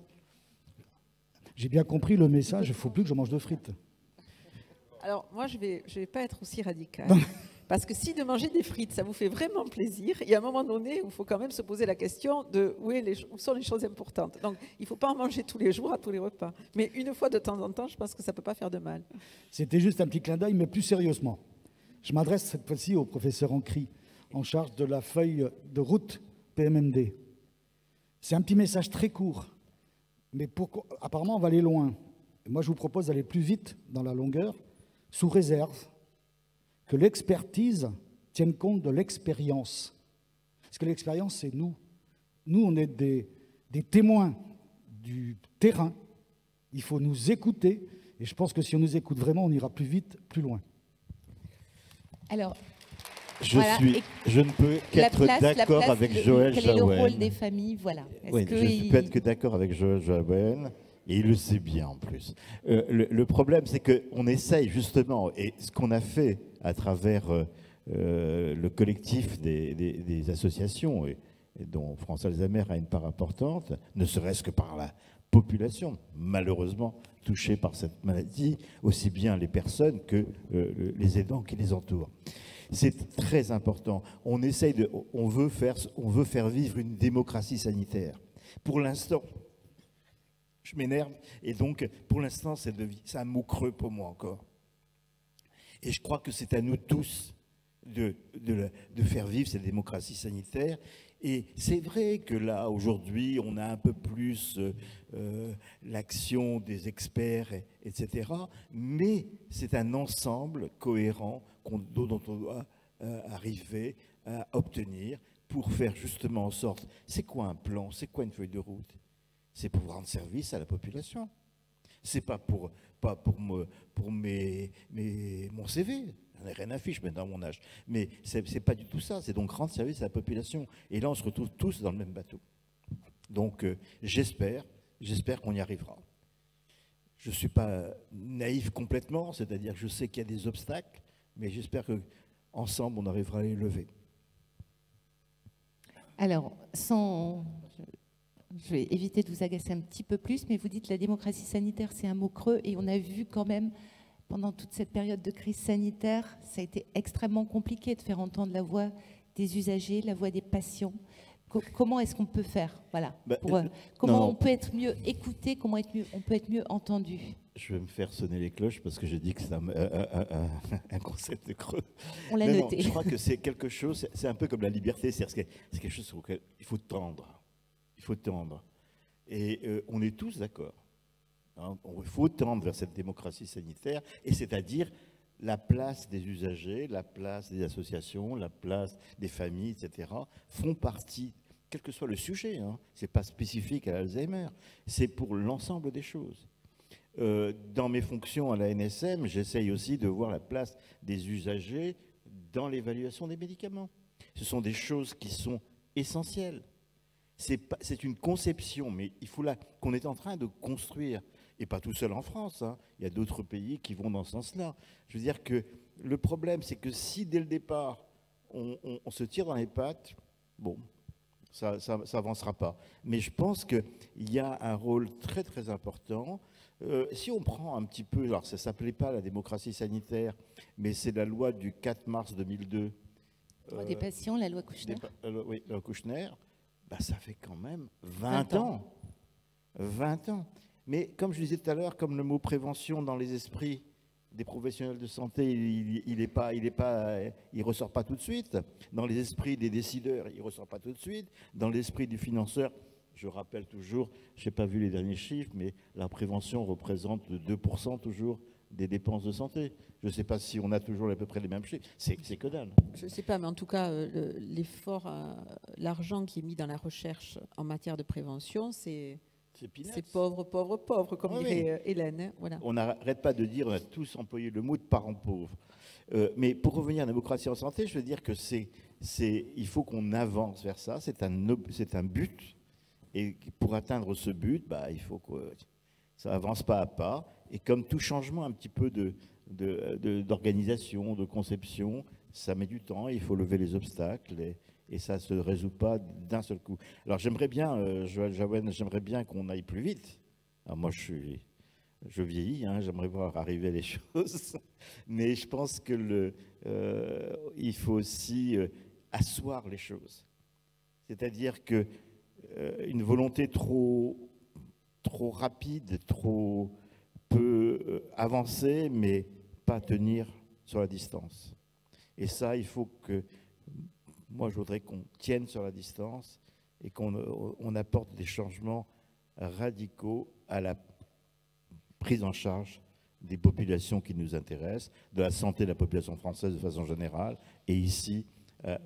J'ai bien compris le message, il ne faut plus que je mange de frites. Alors, moi, je vais pas être aussi radicale. Parce que si de manger des frites, ça vous fait vraiment plaisir, il y a un moment donné où il faut quand même se poser la question de où sont les choses importantes. Donc, il ne faut pas en manger tous les jours, à tous les repas. Mais une fois de temps en temps, je pense que ça ne peut pas faire de mal. C'était juste un petit clin d'œil, mais plus sérieusement. Je m'adresse cette fois-ci au professeur Ancry, en charge de la feuille de route PMMD. C'est un petit message très court, mais apparemment, on va aller loin. Moi, je vous propose d'aller plus vite dans la longueur, sous réserve que l'expertise tienne compte de l'expérience. Parce que l'expérience, c'est nous. Nous, on est des témoins du terrain. Il faut nous écouter. Et je pense que si on nous écoute vraiment, on ira plus vite, plus loin. Alors, je ne peux qu'être d'accord avec Joël Jaouen. Quel est le rôle des familles, voilà. Oui, je ne peux être que d'accord avec Joël Jaouen. Et il le sait bien en plus. Le problème, c'est qu'on essaye justement, et ce qu'on a fait à travers le collectif des associations, et dont France Alzheimer a une part importante, ne serait-ce que par la population, malheureusement touchée par cette maladie, aussi bien les personnes que les aidants qui les entourent. C'est très important. On veut faire vivre une démocratie sanitaire. Pour l'instant, je m'énerve, et donc, pour l'instant, c'est un mot creux pour moi encore. Et je crois que c'est à nous tous de faire vivre cette démocratie sanitaire. Et c'est vrai que là, aujourd'hui, on a un peu plus l'action des experts, etc. Mais c'est un ensemble cohérent dont on doit arriver à obtenir pour faire justement en sorte, c'est quoi un plan, c'est quoi une feuille de route? C'est pour rendre service à la population. C'est pas pour mon CV. J'en ai rien à fiche maintenant à mon âge. Mais c'est pas du tout ça. C'est donc rendre service à la population. Et là, on se retrouve tous dans le même bateau. Donc, j'espère qu'on y arrivera. Je ne suis pas naïf complètement, c'est-à-dire que je sais qu'il y a des obstacles, mais j'espère qu'ensemble, on arrivera à les lever. Alors, je vais éviter de vous agacer un petit peu plus, mais vous dites que la démocratie sanitaire, c'est un mot creux, et on a vu quand même, pendant toute cette période de crise sanitaire, ça a été extrêmement compliqué de faire entendre la voix des usagers, la voix des patients. Comment est-ce qu'on peut faire, voilà, comment on peut être mieux écouté, comment on peut être mieux entendu? Je vais me faire sonner les cloches parce que j'ai dit que c'est un concept creux. On l'a noté. Non, je crois que c'est quelque chose, c'est un peu comme la liberté, c'est quelque chose auquel il faut tendre. Il faut tendre. Et on est tous d'accord. Hein, il faut tendre vers cette démocratie sanitaire, et c'est-à-dire la place des usagers, la place des associations, la place des familles, etc., font partie, quel que soit le sujet, hein, ce n'est pas spécifique à l'Alzheimer, c'est pour l'ensemble des choses. Dans mes fonctions à la NSM, j'essaye aussi de voir la place des usagers dans l'évaluation des médicaments. Ce sont des choses qui sont essentielles. C'est une conception, mais il faut qu'on est en train de construire, et pas tout seul en France, hein. Il y a d'autres pays qui vont dans ce sens-là. Je veux dire que le problème, c'est que si dès le départ, on se tire dans les pattes, bon, ça avancera pas. Mais je pense qu'il y a un rôle très très important. Si on prend un petit peu, alors ça ne s'appelait pas la démocratie sanitaire, mais c'est la loi du 4 mars 2002. Des patients, la loi Kouchner. Oui, la loi Kouchner. Ben, ça fait quand même 20 ans. 20 ans. Mais comme je disais tout à l'heure, comme le mot prévention dans les esprits des professionnels de santé, il ressort pas tout de suite. Dans les esprits des décideurs, il ressort pas tout de suite. Dans l'esprit du financeur, je rappelle toujours, je n'ai pas vu les derniers chiffres, mais la prévention représente 2% toujours des dépenses de santé. Je ne sais pas si on a toujours à peu près les mêmes chiffres. C'est que dalle. Je ne sais pas, mais en tout cas, l'effort, l'argent qui est mis dans la recherche en matière de prévention, c'est pauvre, pauvre, pauvre, comme dirait Hélène. Hein, voilà. On n'arrête pas de dire, on a tous employé le mot de parents pauvres. Mais pour revenir à la démocratie en santé, je veux dire que il faut qu'on avance vers ça. C'est un but. Et pour atteindre ce but, bah, il faut que ça avance pas à pas. Et comme tout changement un petit peu d'organisation, de conception, ça met du temps, il faut lever les obstacles et ça ne se résout pas d'un seul coup. Alors j'aimerais bien, Joël Jaouen, j'aimerais bien qu'on aille plus vite. Alors moi je vieillis, hein, j'aimerais voir arriver les choses, mais je pense que il faut aussi asseoir les choses. C'est-à-dire que une volonté trop rapide, trop peu avancer, mais pas tenir sur la distance. Et ça, il faut que... Moi, je voudrais qu'on tienne sur la distance et qu'on apporte des changements radicaux à la prise en charge des populations qui nous intéressent, de la santé de la population française de façon générale, et ici,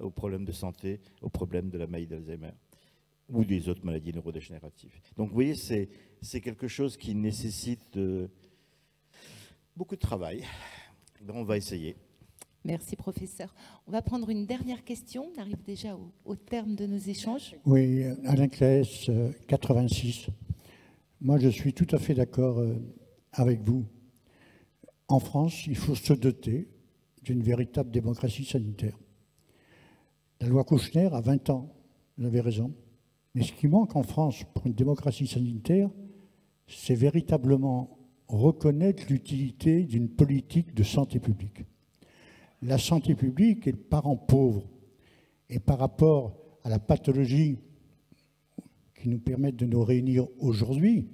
aux problèmes de santé, aux problèmes de la maladie d'Alzheimer ou des autres maladies neurodégénératives. Donc vous voyez, c'est quelque chose qui nécessite beaucoup de travail. Ben, on va essayer. Merci, professeur. On va prendre une dernière question. On arrive déjà au terme de nos échanges. Oui, Alain Claes, 86. Moi, je suis tout à fait d'accord avec vous. En France, il faut se doter d'une véritable démocratie sanitaire. La loi Kouchner a 20 ans, vous avez raison. Mais ce qui manque en France pour une démocratie sanitaire, c'est véritablement reconnaître l'utilité d'une politique de santé publique. La santé publique est le parent pauvre. Et par rapport à la pathologie qui nous permet de nous réunir aujourd'hui,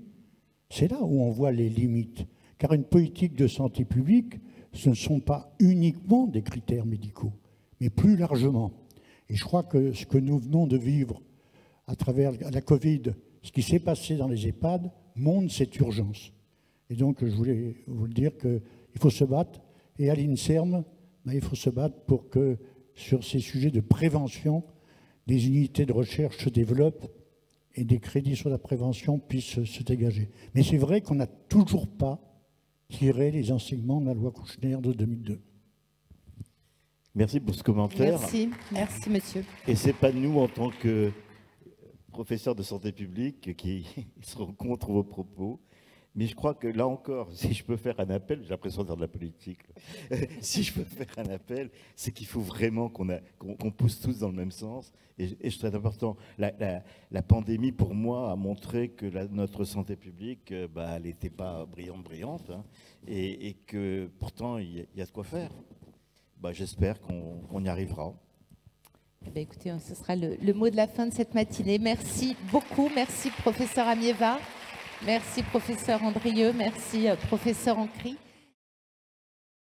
c'est là où on voit les limites. Car une politique de santé publique, ce ne sont pas uniquement des critères médicaux, mais plus largement. Et je crois que ce que nous venons de vivre à travers la Covid, ce qui s'est passé dans les EHPAD, montre cette urgence. Et donc, je voulais vous le dire qu'il faut se battre. Et à l'INSERM, il faut se battre pour que, sur ces sujets de prévention, des unités de recherche se développent et des crédits sur la prévention puissent se dégager. Mais c'est vrai qu'on n'a toujours pas tiré les enseignements de la loi Kouchner de 2002. Merci pour ce commentaire. Merci monsieur. Et ce n'est pas nous, en tant que professeurs de santé publique, qui seront contre vos propos. Mais je crois que là encore, si je peux faire un appel, j'ai l'impression de faire de la politique, si je peux faire un appel, c'est qu'il faut vraiment qu'on pousse tous dans le même sens. Et c'est très important. La pandémie, pour moi, a montré que notre santé publique, elle n'était pas brillante, hein, et que pourtant, il y a de quoi faire. J'espère qu'on y arrivera. Eh bien, écoutez, ce sera le mot de la fin de cette matinée. Merci beaucoup. Merci, professeur Amieva. Merci, professeur Andrieux. Merci, professeur Ancry.